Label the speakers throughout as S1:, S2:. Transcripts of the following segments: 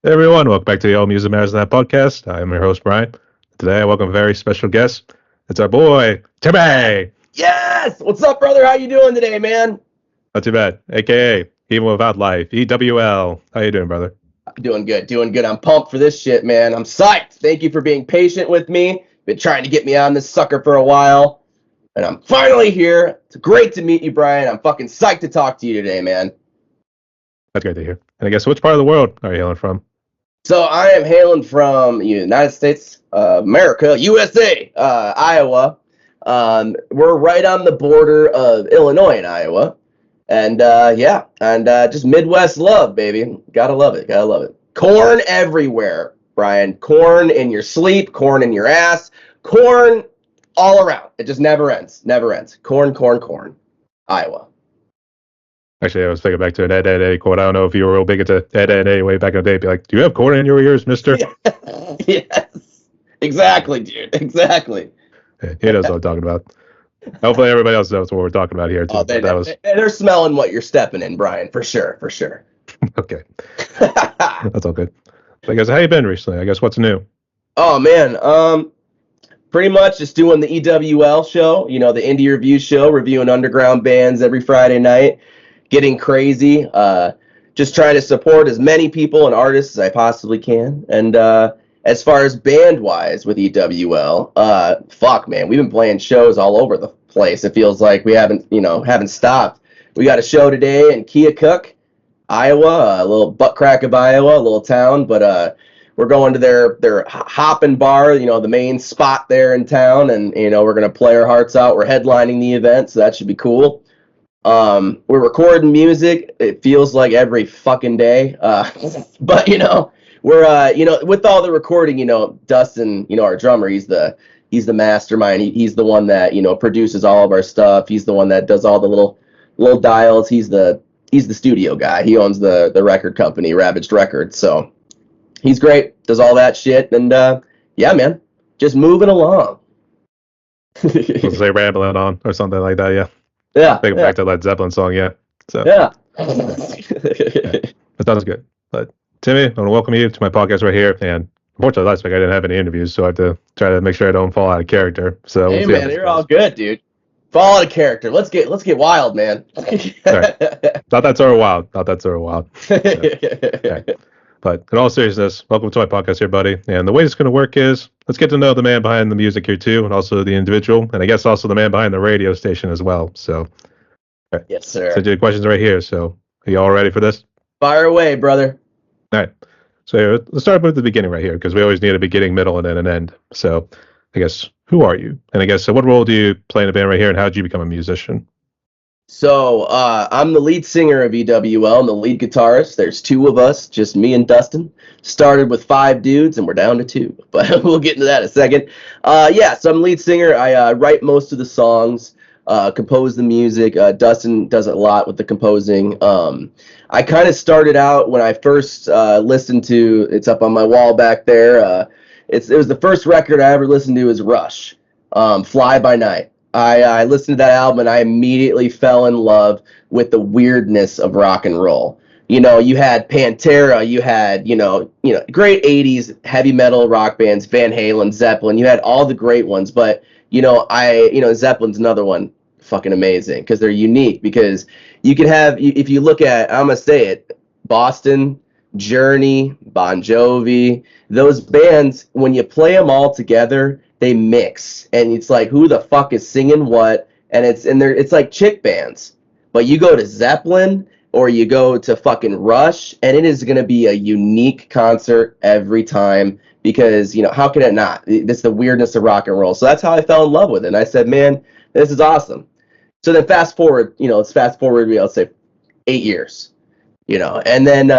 S1: Hey everyone, welcome back to the All Music Matters That podcast. I am your host, Brian. Today I welcome a very special guest. It's our boy, Timmy!
S2: Yes! What's up, brother? How you doing today, man?
S1: Not too bad, aka Even Without Life, EWL. How you doing, brother?
S2: Doing good, doing good. I'm pumped for this shit, man. I'm psyched. Thank you for being patient with me. Been trying to get me on this sucker for a while, and I'm finally here. It's great to meet you, Brian. I'm fucking psyched to talk to you today, man.
S1: That's great to hear. And I guess which part of the world are you hailing from?
S2: So I am hailing from United States, America, USA, Iowa. We're right on the border of Illinois and Iowa. And just Midwest love, baby. Gotta love it. Gotta love it. Corn everywhere, Brian. Corn in your sleep, corn in your ass, corn all around. It just never ends. Never ends. Corn, corn, corn. Iowa.
S1: Actually, I was thinking back to an Ed, Ed, Eddie quote. I don't know if you were real big into Ed, Ed, Eddie way back in the day. Be like, do you have corn in your ears, mister?
S2: Yes. Exactly, dude. Exactly.
S1: Yeah, he knows what I'm talking about. Hopefully everybody else knows what we're talking about here, too.
S2: Oh, they're smelling what you're stepping in, Brian, for sure, for sure.
S1: Okay. That's all good. So I guess, how you been recently? I guess what's new?
S2: Oh, man. Pretty much just doing the EWL show, the Indie Review show, reviewing underground bands every Friday night, getting crazy, just trying to support as many people and artists as I possibly can. And as far as band-wise with EWL, fuck, man, we've been playing shows all over the place. It feels like we haven't stopped. We got a show today in Keokuk, Iowa, a little butt crack of Iowa, a little town, but we're going to their hopping bar, the main spot there in town, and we're gonna play our hearts out. We're headlining the event, so that should be cool. We're recording music. It feels like every fucking day, but we're with all the recording, Dustin, our drummer, he's the mastermind. He's the one that produces all of our stuff. He's the one that does all the little dials. He's the studio guy. He owns the record company, Ravaged Records. So he's great. Does all that shit, and yeah, man, just moving along.
S1: Let's say rambling on or something like that, yeah.
S2: Yeah.
S1: Take it back to Led Zeppelin song, yeah. So
S2: Yeah.
S1: that sounds good. But Timmy, I want to welcome you to my podcast right here. And unfortunately, last week I didn't have any interviews, so I have to try to make sure I don't fall out of character. So
S2: Hey, man, you're all good, dude. Fall out of character. Let's get wild, man.
S1: Sorry. Not that sort of wild. Not that sort of wild. So, okay. But in all seriousness, welcome to my podcast here, buddy. And the way it's going to work is let's get to know the man behind the music here too, and also the individual, and I guess also the man behind the radio station as well. So, right.
S2: Yes, sir.
S1: So, the questions right here. So, are you all ready for this?
S2: Fire away, brother.
S1: All right. So let's start with the beginning right here, because we always need a beginning, middle, and then an end. So, I guess, who are you? And I guess, so what role do you play in a band right here, and how did you become a musician?
S2: So I'm the lead singer of EWL and the lead guitarist. There's two of us, just me and Dustin. Started with 5 dudes, and we're down to 2. But we'll get into that in a second. So I'm lead singer. I write most of the songs, compose the music. Dustin does a lot with the composing. I kind of started out when I first listened to, it's up on my wall back there. It was the first record I ever listened to is Rush, Fly By Night. I listened to that album and I immediately fell in love with the weirdness of rock and roll. You had Pantera, you had, great 80s heavy metal rock bands, Van Halen, Zeppelin, you had all the great ones, but, Zeppelin's another one, fucking amazing, because they're unique, because you can have, if you look at, I'm going to say it, Boston, Journey, Bon Jovi, those bands, when you play them all together, they mix, and it's like, who the fuck is singing what? And it's like chick bands. But you go to Zeppelin or you go to fucking Rush, and it is going to be a unique concert every time, because how can it not? It's the weirdness of rock and roll. So that's how I fell in love with it. And I said, man, this is awesome. So then fast forward, let's fast forward, let's say 8 years, and then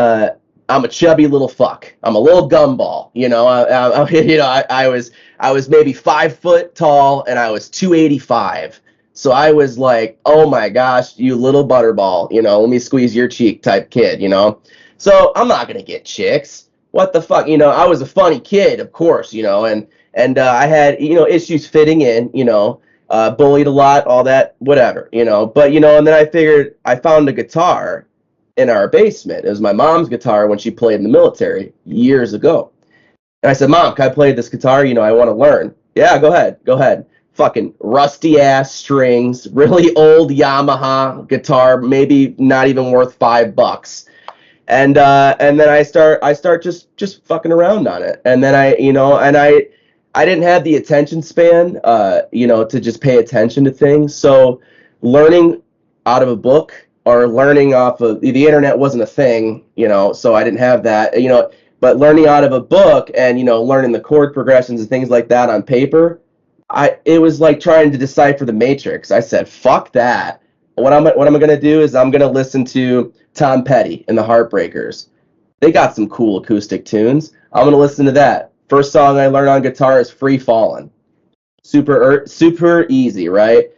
S2: I'm a chubby little fuck. I'm a little gumball. I was maybe 5 foot tall, and I was 285. So I was like, oh my gosh, you little butterball, let me squeeze your cheek type kid, So I'm not gonna get chicks. What the fuck, I was a funny kid, of course, and I had issues fitting in, bullied a lot, all that, whatever, But and then I figured I found a guitar, in our basement. It was my mom's guitar when she played in the military years ago. And I said, Mom, can I play this guitar? I want to learn. Yeah, go ahead. Fucking rusty ass strings, really old Yamaha guitar, maybe not even worth $5. And then I start just fucking around on it. And then I didn't have the attention span, to just pay attention to things. So learning out of a book or learning off of the internet wasn't a thing, so I didn't have that, but learning out of a book and, learning the chord progressions and things like that on paper, it was like trying to decipher the Matrix. I said, fuck that. What am I going to do is I'm going to listen to Tom Petty and the Heartbreakers. They got some cool acoustic tunes. I'm going to listen to that. First song I learned on guitar is Free Fallin'. Super easy, right?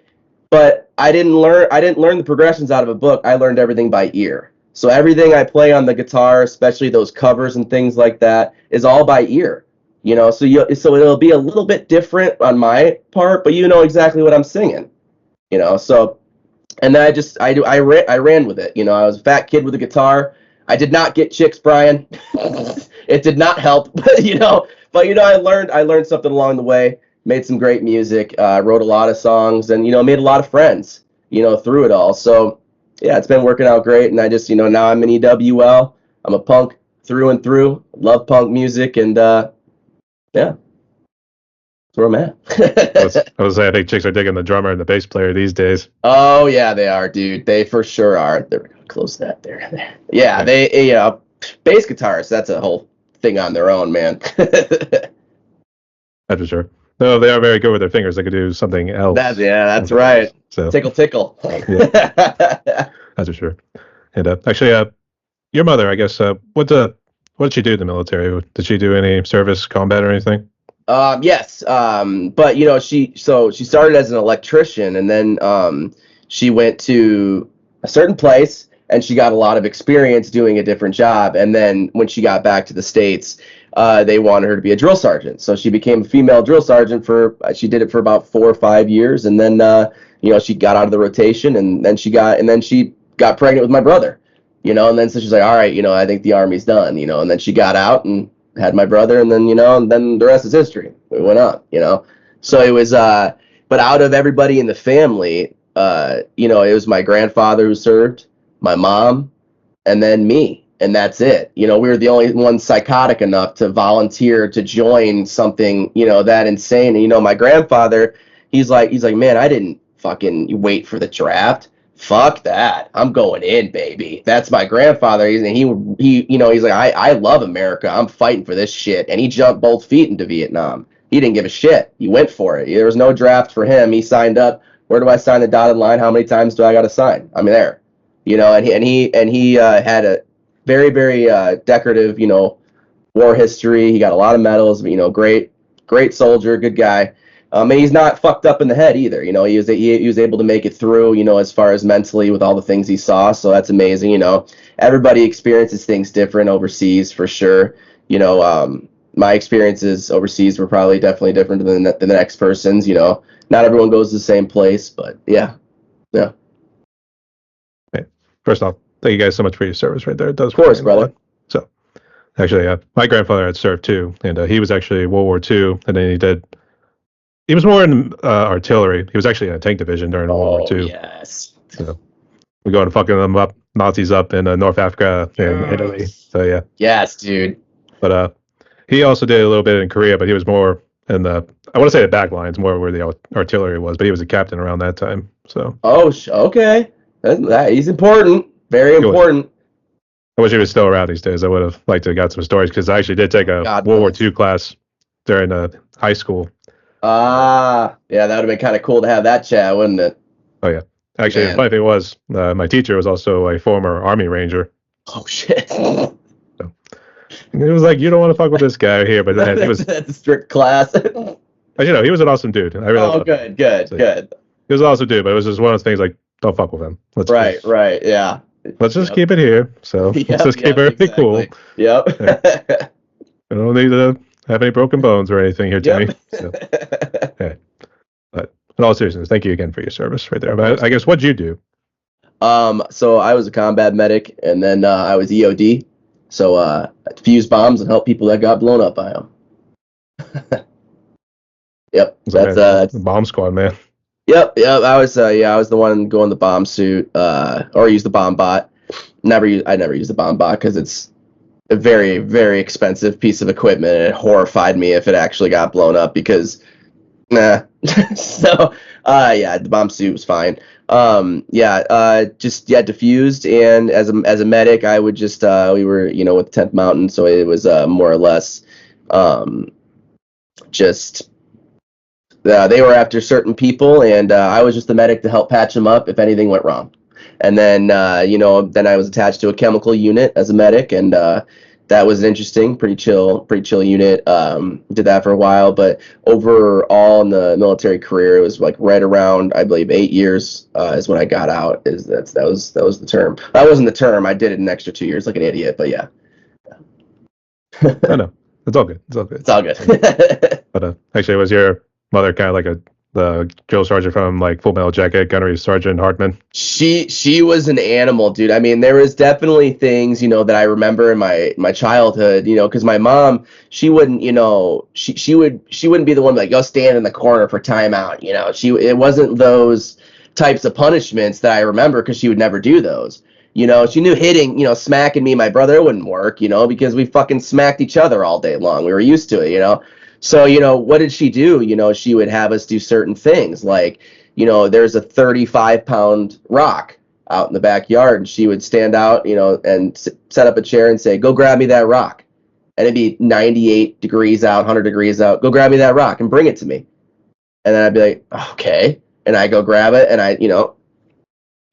S2: But I didn't learn the progressions out of a book. I learned everything by ear. So everything I play on the guitar, especially those covers and things like that, is all by ear. So it'll be a little bit different on my part, but you know exactly what I'm singing. So, and then I ran with it. I was a fat kid with a guitar. I did not get chicks, Brian. It did not help, but I learned something along the way. Made some great music, wrote a lot of songs, and made a lot of friends, through it all. So yeah, it's been working out great, and I just now I'm in EWL. I'm a punk through and through. Love punk music, and yeah, that's where I'm at.
S1: I was saying, I think chicks are digging the drummer and the bass player these days.
S2: Oh yeah, they are, dude. They for sure are. They're gonna close that there. Yeah, they bass guitarists. That's a whole thing on their own, man.
S1: That's for sure. No, they are very good with their fingers. They could do something else.
S2: That's right. So tickle.
S1: Yeah, that's for sure. And actually, your mother, I guess, what did she do in the military? Did she do any service, combat, or anything?
S2: Yes. But she started as an electrician, and then she went to a certain place, and she got a lot of experience doing a different job. And then when she got back to the States, they wanted her to be a drill sergeant. So she became a female drill sergeant she did it for about 4 or 5 years. And then, she got out of the rotation, and then she got pregnant with my brother, and then so she's like, all right, I think the Army's done, and then she got out and had my brother, and then, and then the rest is history. We went on, so it was, but out of everybody in the family, it was my grandfather who served, my mom, and then me. And that's it. We were the only ones psychotic enough to volunteer to join something, that insane. And, my grandfather, he's like, man, I didn't fucking wait for the draft. Fuck that. I'm going in, baby. That's my grandfather. He's like, I love America. I'm fighting for this shit. And he jumped both feet into Vietnam. He didn't give a shit. He went for it. There was no draft for him. He signed up. Where do I sign the dotted line? How many times do I got to sign? I'm there. And he had a very, very decorative, war history. He got a lot of medals, great soldier, good guy. And he's not fucked up in the head either. He was able to make it through, as far as mentally with all the things he saw. So that's amazing. Everybody experiences things different overseas for sure. My experiences overseas were probably definitely different than the next person's. Not everyone goes to the same place, but yeah.
S1: Hey, first off, thank you guys so much for your service right there. It does.
S2: Of course, brother.
S1: So, actually, my grandfather had served too, and he was actually World War II, and then he was more in artillery. He was actually in a tank division during World War II.
S2: Yes.
S1: So, we go and fucking them up, Nazis up in North Africa and Italy. So yeah.
S2: Yes, dude.
S1: But he also did a little bit in Korea, but he was more in I want to say the back lines, more where the artillery was, but he was a captain around that time. So.
S2: Oh, okay. He's important. Very important.
S1: I wish he was still around these days. I would have liked to have got some stories, because I actually did take a World War II class during high school.
S2: Yeah, that would have been kind of cool to have that chat, wouldn't it?
S1: Oh, yeah. Actually, the funny thing was, my teacher was also a former Army Ranger.
S2: Oh, shit.
S1: So, it was like, you don't want to fuck with this guy here, but then it was...
S2: That's a strict class.
S1: But, he was an awesome dude. I really
S2: good.
S1: He was an awesome dude, but it was just one of those things like, don't fuck with him.
S2: Right, yeah.
S1: Let's just keep it here. So let's just keep everything cool.
S2: Yep.
S1: Yeah. I don't need to have any broken bones or anything here, Timmy. So, okay. But in all seriousness, thank you again for your service right there. But I guess, what'd you do?
S2: So I was a combat medic, and then I was EOD. So I defused bombs and helped people that got blown up by them. Yep,
S1: that's bomb squad, man.
S2: Yep. I was the one going the bomb suit, or use the bomb bot. I never use the bomb bot because it's a very, very expensive piece of equipment, and it horrified me if it actually got blown up because, So, the bomb suit was fine. Diffused, and as a medic, I would just we were with 10th Mountain, so it was more or less they were after certain people, and I was just the medic to help patch them up if anything went wrong. And then, then I was attached to a chemical unit as a medic, and that was interesting, pretty chill unit. Did that for a while, but overall in the military career, it was like right around, I believe, 8 years is when I got out. That was the term. That wasn't the term. I did it an extra 2 years like an idiot, but yeah.
S1: I know. It's all good.
S2: It's all good.
S1: But actually, was your mother kind of like the drill sergeant from like Full Metal Jacket, Gunnery Sergeant Hartman?
S2: She was an animal, dude. I mean, there was definitely things, that I remember in my childhood, because my mom, she wouldn't, she wouldn't be the one like, go stand in the corner for timeout. It wasn't those types of punishments that I remember because she would never do those. She knew hitting, smacking me and my brother wouldn't work, because we fucking smacked each other all day long. We were used to it, So, what did she do? She would have us do certain things like, there's a 35-pound rock out in the backyard, and she would stand out, and set up a chair and say, go grab me that rock. And it'd be 98 degrees out, 100 degrees out. Go grab me that rock and bring it to me. And then I'd be like, okay. And I go grab it, and I,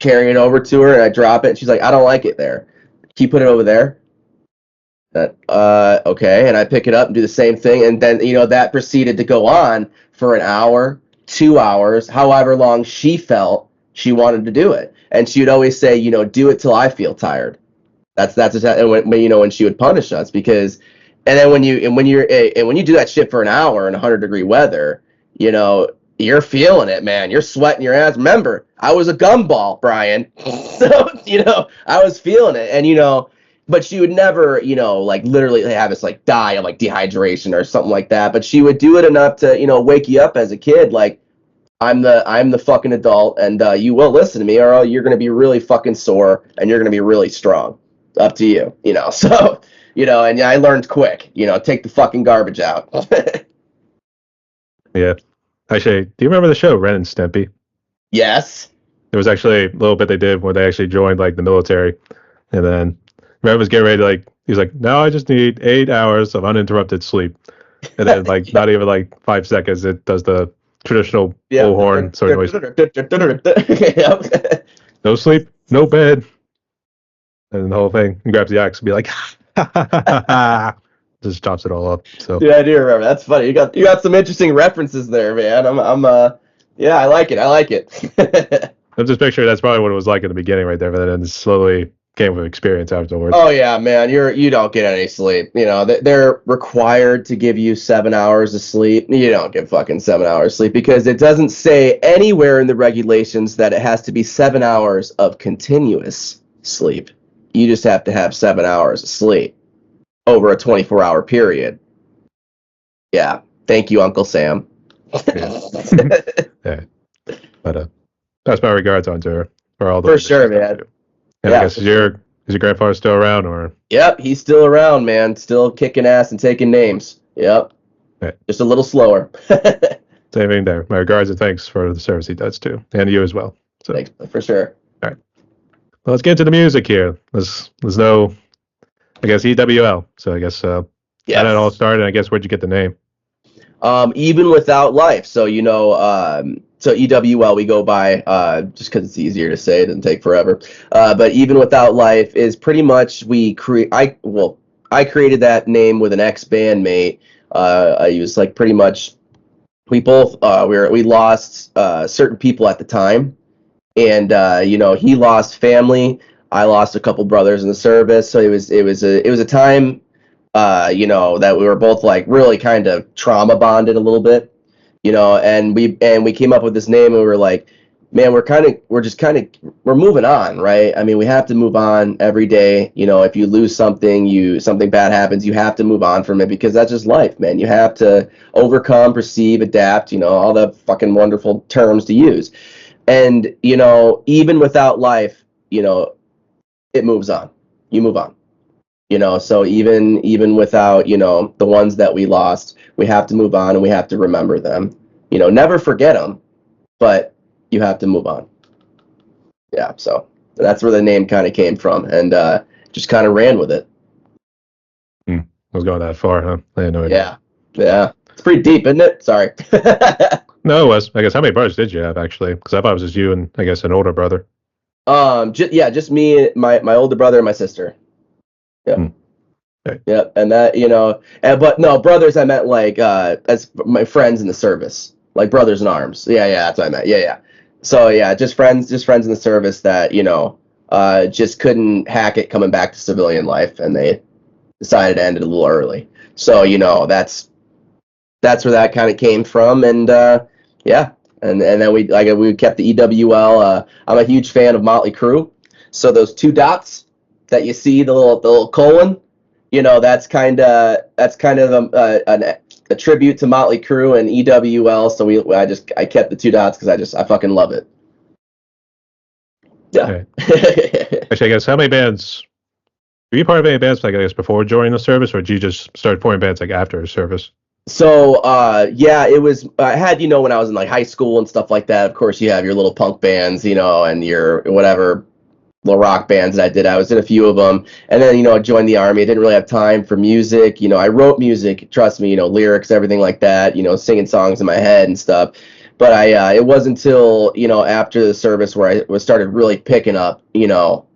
S2: carry it over to her, and I drop it. And she's like, I don't like it there. Can you put it over there? Okay, and I pick it up and do the same thing, and then that proceeded to go on for an hour, 2 hours, however long she felt she wanted to do it, and she would always say, do it till I feel tired. That's when she would punish us, because, and then when you do that shit for an hour in 100-degree weather, you're feeling it, man. You're sweating your ass. Remember, I was a gumball, Brian, so I was feeling it, and But she would never, like literally have us like die of like dehydration or something like that. But she would do it enough to, wake you up as a kid. Like, I'm the fucking adult, and you will listen to me, or you're gonna be really fucking sore, and you're gonna be really strong. Up to you, So, and I learned quick. Take the fucking garbage out.
S1: Yeah. Actually, do you remember the show Ren and Stimpy?
S2: Yes.
S1: There was actually a little bit they did where they actually joined like the military, and then Ren was getting ready to he's like, now I just need 8 hours of uninterrupted sleep. And then not even 5 seconds, it does the traditional bullhorn sort of noise. No sleep, no bed. And the whole thing, and grabs the axe and be like, just chops it all up. So
S2: yeah, I do remember. That's funny. You got some interesting references there, man. I like it.
S1: I'm just picturing that's probably what it was like in the beginning right there, but then slowly came with experience afterwards.
S2: Oh yeah, man, you don't get any sleep. They're required to give you 7 hours of sleep. You don't get fucking 7 hours sleep because it doesn't say anywhere in the regulations that it has to be 7 hours of continuous sleep. You just have to have 7 hours of sleep over a 24-hour period. Yeah, thank you, Uncle Sam.
S1: Yeah. But that's my regards on to her for all the.
S2: For sure, man.
S1: And I guess is your grandfather still around, or?
S2: Yep, he's still around, man. Still kicking ass and taking names. Yep. Okay. Just a little slower.
S1: Same thing there. My regards and thanks for the service he does too, and you as well. So.
S2: Thanks, for sure.
S1: All right. Well, let's get into the music here. There's no, I guess, EWL. So I guess how did it all start, and I guess where'd you get the name?
S2: Even Without Life. So so EWL we go by just because it's easier to say. It doesn't take forever. But Even Without Life is pretty much I created that name with an ex-bandmate. I was pretty much we both we lost certain people at the time, and he lost family. I lost a couple brothers in the service. So it was a time that we were both really kind of trauma bonded a little bit, and we came up with this name, and we were like, man, we're moving on, right? I mean, we have to move on every day. You know, if you lose something, something bad happens, you have to move on from it because that's just life, man. You have to overcome, perceive, adapt, you know, all the fucking wonderful terms to use. And, you know, even without life, you know, it moves on. You move on. You know, so even without, you know, the ones that we lost, we have to move on and we have to remember them. You know, never forget them, but you have to move on. Yeah, so that's where the name kind of came from, and just kind of ran with it.
S1: I was going that far, huh? I had no idea.
S2: Yeah. It's pretty deep, isn't it? Sorry.
S1: No, it was. I guess, how many brothers did you have, actually? Because I thought it was just you and, I guess, an older brother.
S2: Just me, my older brother, and my sister. Yeah.
S1: Okay.
S2: Yeah, and that, you know, but no, brothers, I meant like as my friends in the service, like brothers in arms. Yeah, that's what I meant. Yeah. So yeah, just friends in the service that, you know, just couldn't hack it coming back to civilian life, and they decided to end it a little early. So, you know, that's where that kind of came from, and yeah, and then we kept the EWL. I'm a huge fan of Motley Crue, so those two dots that you see, the little colon, you know, that's kind of a tribute to Motley Crue and EWL. So I kept the two dots because I fucking love it. Yeah.
S1: Okay. Actually, I guess, how many bands were you part of? Any bands, like, I guess, before joining the service, or did you just start forming bands like after service?
S2: So yeah, it was, I had, you know, when I was in like high school and stuff like that, of course you have your little punk bands, you know, and your whatever little rock bands that I did. I was in a few of them, and then, you know, I joined the Army. I didn't really have time for music. You know, I wrote music, trust me, you know, lyrics, everything like that, you know, singing songs in my head and stuff. But it wasn't until, you know, after the service where I started really picking up, you know,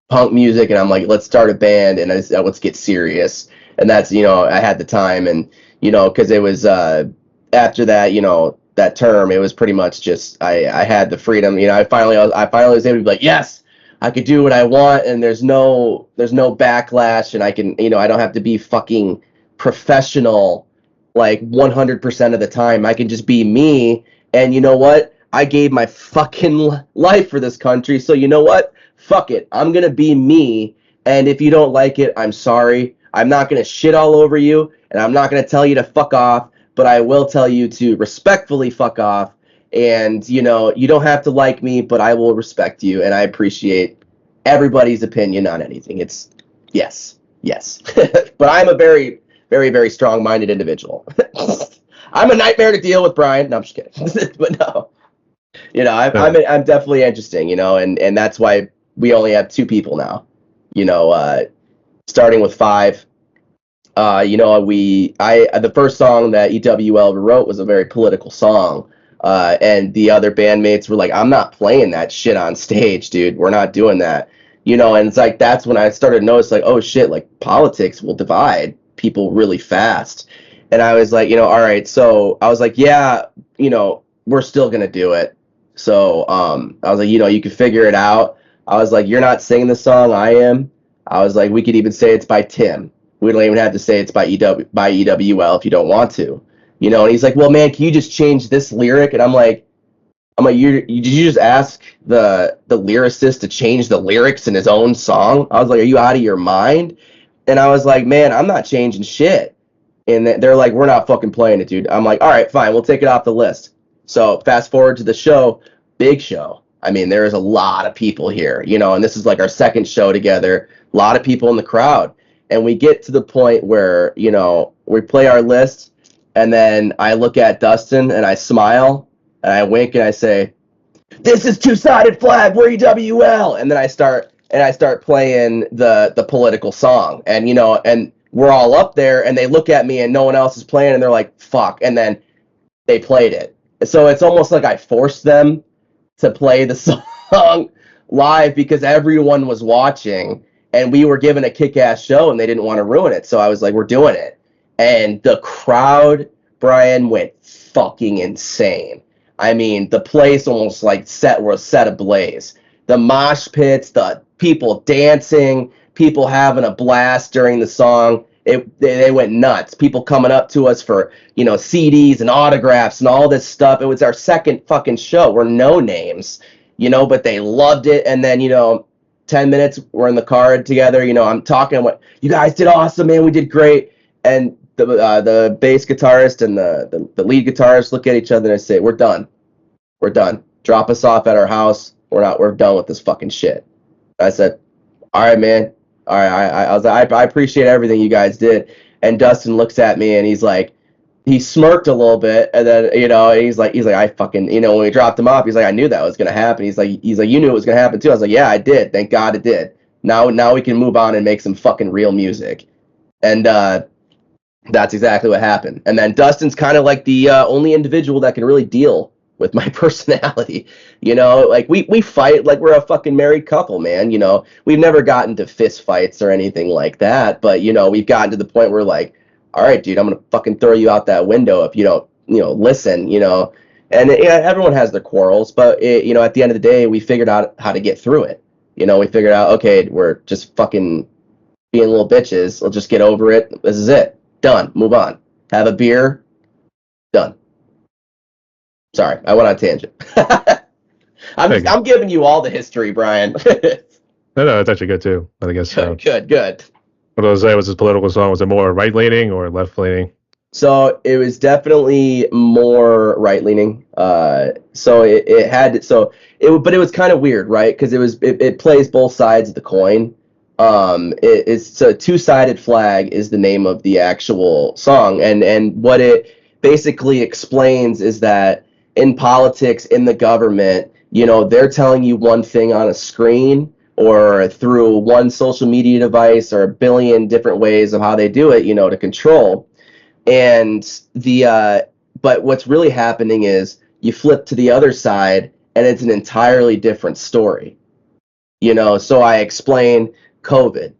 S2: punk music, and I'm like, let's start a band, and let's get serious. And that's, you know, I had the time, and, you know, because it was after that, you know, that term, it was pretty much just I had the freedom. You know, I finally was able to be like, yes, I could do what I want, and there's no backlash, and I can, you know, I don't have to be fucking professional like 100% of the time. I can just be me, and you know what? I gave my fucking life for this country, so you know what? Fuck it. I'm gonna be me, and if you don't like it, I'm sorry. I'm not gonna shit all over you, and I'm not gonna tell you to fuck off, but I will tell you to respectfully fuck off. And, you know, you don't have to like me, but I will respect you, and I appreciate everybody's opinion on anything. It's yes. But I'm a very, very, very strong-minded individual. I'm a nightmare to deal with, Brian. No, I'm just kidding. But no, you know, I'm definitely interesting, you know, and that's why we only have two people now, you know, starting with five. You know, the first song that EWL wrote was a very political song. And the other bandmates were like, I'm not playing that shit on stage, dude. We're not doing that. You know, and it's like, that's when I started to notice, like, oh shit, like, politics will divide people really fast. And I was like, you know, all right. So I was like, yeah, you know, we're still going to do it. So I was like, you know, you can figure it out. I was like, you're not singing the song, I am. I was like, we could even say it's by Tim. We don't even have to say it's by EWL if you don't want to. You know, and he's like, well, man, can you just change this lyric? And I'm like, did you just ask the lyricist to change the lyrics in his own song? I was like, are you out of your mind? And I was like, man, I'm not changing shit. And they're like, we're not fucking playing it, dude. I'm like, all right, fine, we'll take it off the list. So fast forward to the show, big show. I mean, there is a lot of people here, you know, and this is like our second show together. A lot of people in the crowd. And we get to the point where, you know, we play our list, and then I look at Dustin and I smile and I wink and I say, this is Two-Sided Flag, we're EWL. And then I start playing the political song. And, you know, and we're all up there, and they look at me and no one else is playing, and they're like, fuck. And then they played it. So it's almost like I forced them to play the song live because everyone was watching, and we were given a kick-ass show, and they didn't want to ruin it. So I was like, we're doing it. And the crowd, Brian, went fucking insane. I mean, the place almost like was set ablaze. The mosh pits, the people dancing, people having a blast during the song. they went nuts. People coming up to us for, CDs and autographs and all this stuff. It was our second fucking show. We're no names, but they loved it. And then, 10 minutes, we're in the car together. I'm talking, what you guys did awesome, man. We did great. And the bass guitarist and the lead guitarist look at each other and say, we're done. We're done. Drop us off at our house. We're done with this fucking shit. I said, all right, man. All right. I was like, I appreciate everything you guys did. And Dustin looks at me and he's like, he smirked a little bit, and then he's like, I fucking, when we dropped him off, he's like, I knew that was gonna happen. He's like, you knew it was gonna happen too. I was like, yeah, I did. Thank God it did. Now we can move on and make some fucking real music, and that's exactly what happened. And then Dustin's kind of like the only individual that can really deal with my personality. Like we fight like we're a fucking married couple, man. We've never gotten to fist fights or anything like that, but we've gotten to the point where like, all right, dude, I'm going to fucking throw you out that window if you don't, listen, and everyone has their quarrels, but at the end of the day, we figured out how to get through it. We figured out, okay, we're just fucking being little bitches. We'll just get over it. This is it. Done. Move on. Have a beer. Done. Sorry, I went on a tangent. I'm giving you all the history, Brian.
S1: No, it's actually good too. I guess.
S2: Good.
S1: What was was his political song? Was it more right leaning or left leaning?
S2: So it was definitely more right leaning. But it was kind of weird, right? Because it plays both sides of the coin. It's a two-sided flag is the name of the actual song, and what it basically explains is that in politics, in the government, they're telling you one thing on a screen or through one social media device or a billion different ways of how they do it, to control. And but what's really happening is you flip to the other side and it's an entirely different story. So I explain COVID.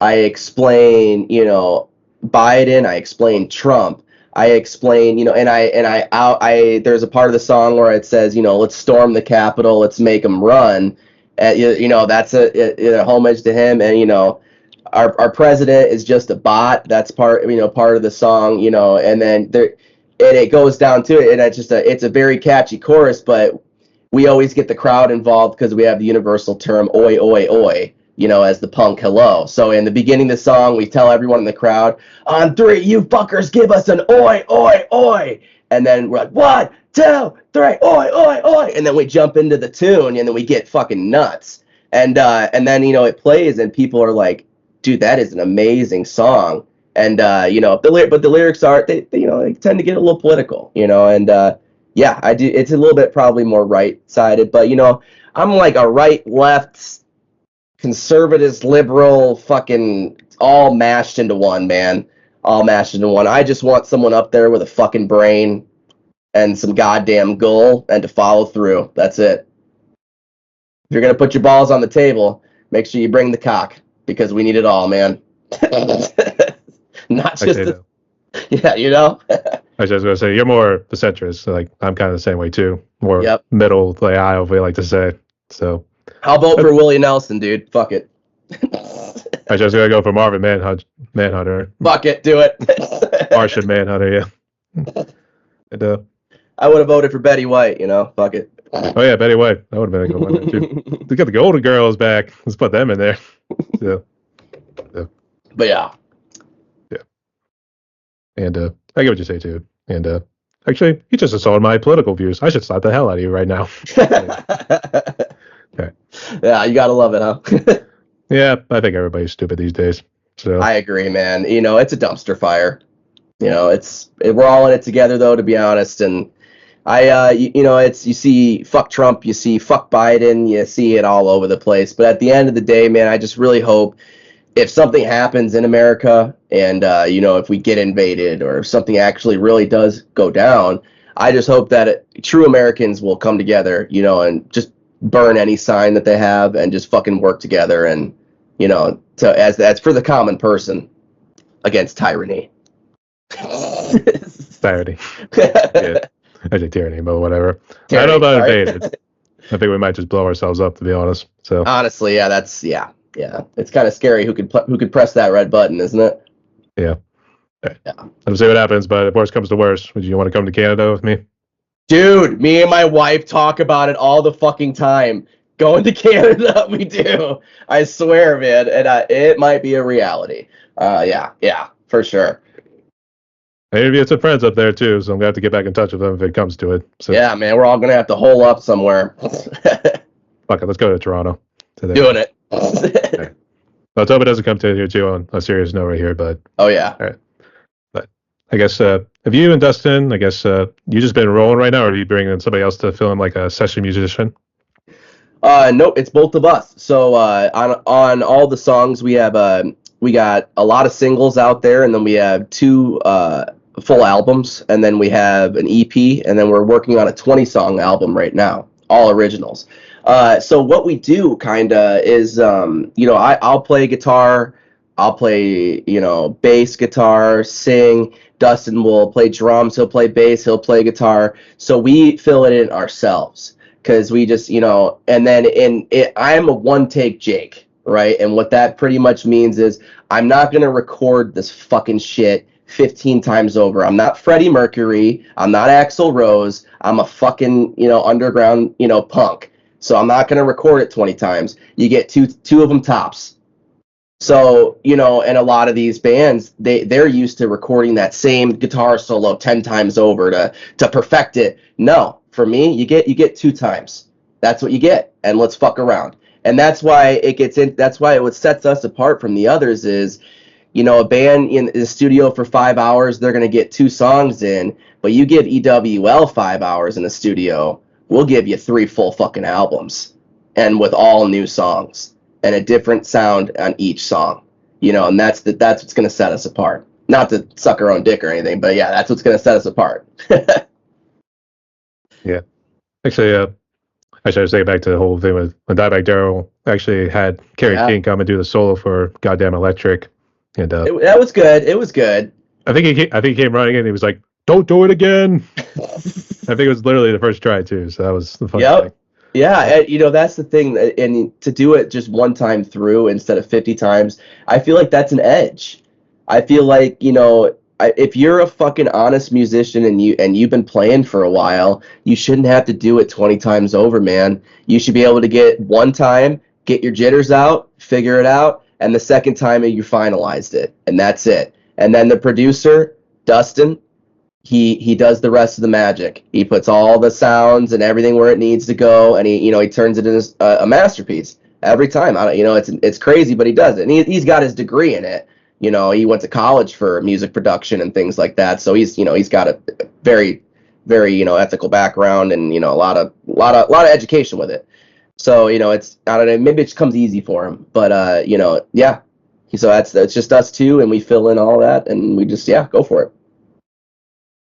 S2: I explain, Biden. I explain Trump. I explain, and I there's a part of the song where it says, let's storm the Capitol, let's make them run. That's a homage to him, and our president is just a bot. That's part of the song, and then it goes down to it, and it's a very catchy chorus, but we always get the crowd involved because we have the universal term oi oi oi, as the punk hello. So in the beginning of the song, we tell everyone in the crowd, on three, you fuckers give us an oi oi oi, and then we're like 1, 2, 3, oi, oi, oi, and then we jump into the tune, and then we get fucking nuts, and then it plays, and people are like, dude, that is an amazing song, and but the lyrics are they tend to get a little political, and yeah, I do. It's a little bit probably more right-sided, but I'm like a right, left, conservative, liberal, fucking all mashed into one, man, all mashed into one. I just want someone up there with a fucking brain and some goddamn goal, and to follow through. That's it. If you're going to put your balls on the table, make sure you bring the cock, because we need it all, man. Not just yeah,
S1: I was just going to say, you're more the centrist. Like, I'm kind of the same way, too. More middle, the aisle, we like to say. So,
S2: I'll vote for Willie Nelson, dude. Fuck it.
S1: I was just going to go for Marvin Manhunter.
S2: Fuck it, do it.
S1: Martian Manhunter, yeah. And,
S2: I would have voted for Betty White, fuck it.
S1: Oh yeah, Betty White. That would have been a good one too. To get the Golden Girls back, let's put them in there. Yeah.
S2: But yeah.
S1: And I get what you say too. And actually, you just assaulted my political views. I should slap the hell out of you right now. Okay.
S2: Yeah, you gotta love it, huh?
S1: Yeah, I think everybody's stupid these days. So
S2: I agree, man. It's a dumpster fire. We're all in it together, though, to be honest. And you see fuck Trump, you see fuck Biden, you see it all over the place. But at the end of the day, man, I just really hope if something happens in America and, if we get invaded or if something actually really does go down, I just hope that true Americans will come together, and just burn any sign that they have and just fucking work together and, as for the common person against tyranny.
S1: Tyranny. Yeah. I say tyranny, but whatever. Tyranny, I don't know about invaded. I think we might just blow ourselves up, to be honest. So
S2: honestly, yeah, that's yeah. It's kind of scary who could press that red button, isn't it?
S1: Yeah. Let's see what happens, but if worse comes to worse, would you want to come to Canada with me?
S2: Dude, me and my wife talk about it all the fucking time. Going to Canada, we do. I swear, man, and it might be a reality. Yeah, for sure.
S1: I interviewed some friends up there too, so I'm gonna have to get back in touch with them if it comes to it. So
S2: yeah, man, we're all gonna have to hole up somewhere.
S1: fuck it, let's go to Toronto.
S2: Doing it.
S1: Okay. Let's hope it doesn't come to here too on a serious note right here, but
S2: oh yeah.
S1: All right. But I guess have you and Dustin, I guess you just been rolling right now, or are you bringing somebody else to fill in like a session musician?
S2: No, it's both of us. So on all the songs we have we got a lot of singles out there, and then we have 2 full albums, and then we have an EP, and then we're working on a 20-song album right now, all originals. So what we do kinda is I'll play guitar, I'll play bass guitar, sing. Dustin will play drums, he'll play bass, he'll play guitar. So we fill it in ourselves. Because we just, and then I am a one-take Jake, right? And what that pretty much means is I'm not going to record this fucking shit 15 times over. I'm not Freddie Mercury. I'm not Axl Rose. I'm a fucking, underground, punk. So I'm not going to record it 20 times. You get two of them tops. So, and a lot of these bands, they're used to recording that same guitar solo 10 times over to perfect it. No. For me, you get 2 times. That's what you get, and let's fuck around. And that's why it gets in. That's why what sets us apart from the others is, a band in the studio for 5 hours, they're gonna get 2 songs in. But you give EWL 5 hours in the studio, we'll give you 3 full fucking albums, and with all new songs and a different sound on each song. And that's what's gonna set us apart. Not to suck our own dick or anything, but yeah, that's what's gonna set us apart.
S1: Yeah. Actually, I was thinking back to the whole thing with when Dimebag Darrell actually had Kerry King come and do the solo for Goddamn Electric. And
S2: that was good. It was good.
S1: I think he came running in and he was like, "Don't do it again." I think it was literally the first try too, so that was the fun thing.
S2: Yeah, and, that's the thing, and to do it just one time through instead of 50 times, I feel like that's an edge. I feel like, if you're a fucking honest musician and you've been playing for a while, you shouldn't have to do it 20 times over, man. You should be able to get one time, get your jitters out, figure it out, and the second time you finalized it, and that's it. And then the producer, Dustin, he does the rest of the magic. He puts all the sounds and everything where it needs to go, and he turns it into a masterpiece every time. It's crazy, but he does it, and he's got his degree in it. He went to college for music production and things like that. So he's got a very, very, ethical background and, a lot of education with it. So, it's, I don't know, maybe it just comes easy for him, but, yeah. So that's just us two, and we fill in all that, and we just, go for it.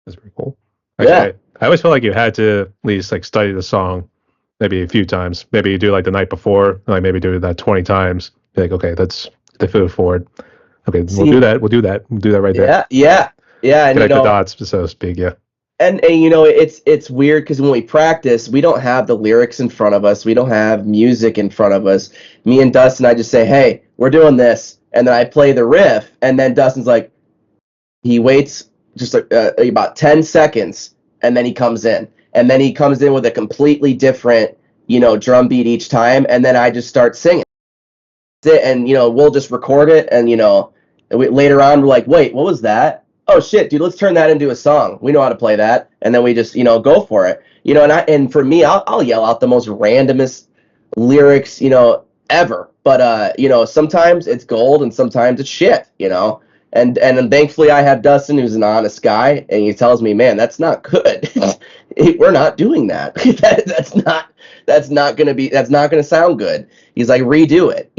S1: That's pretty cool. Actually, I always felt like you had to at least like study the song maybe a few times. Maybe you do like the night before, like maybe do that 20 times. Be like, okay, that's the food forward. Okay, we'll do that. We'll do that right there.
S2: Yeah. And
S1: connect the dots, so to speak. Yeah.
S2: And it's weird because when we practice, we don't have the lyrics in front of us. We don't have music in front of us. Me and Dustin, I just say, "Hey, we're doing this," and then I play the riff, and then Dustin's like, he waits just about 10 seconds, and then he comes in, with a completely different, drum beat each time, and then I just start singing. And we'll just record it, and later on we're like, wait, what was that? Oh shit, dude, let's turn that into a song. We know how to play that, and then we just go for it. And for me, I'll yell out the most randomest lyrics ever. But sometimes it's gold and sometimes it's shit. And then thankfully I have Dustin, who's an honest guy, and he tells me, man, that's not good. We're not doing that. That's not gonna sound good. He's like, redo it,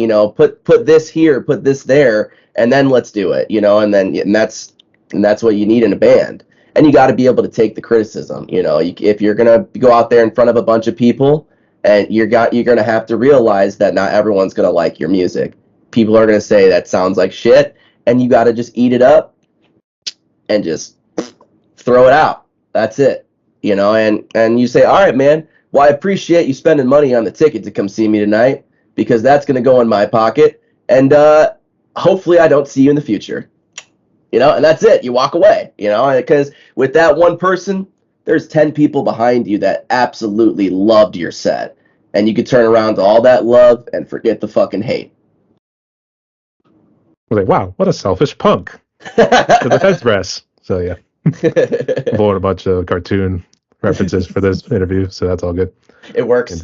S2: put this here, put this there, and then let's do it, and that's what you need in a band. And you got to be able to take the criticism. If you're gonna go out there in front of a bunch of people, and you're gonna have to realize that not everyone's gonna like your music. People are gonna say that sounds like shit, and you got to just eat it up and just throw it out. That's it, and you say, all right, man, well, I appreciate you spending money on the ticket to come see me tonight, because that's going to go in my pocket, and hopefully I don't see you in the future. and that's it. You walk away, because with that one person, there's 10 people behind you that absolutely loved your set. And you could turn around to all that love and forget the fucking hate.
S1: I was like, wow, what a selfish punk. To the fence press. So, yeah. Avoid a bunch of cartoon references for this interview, so that's all good.
S2: It works.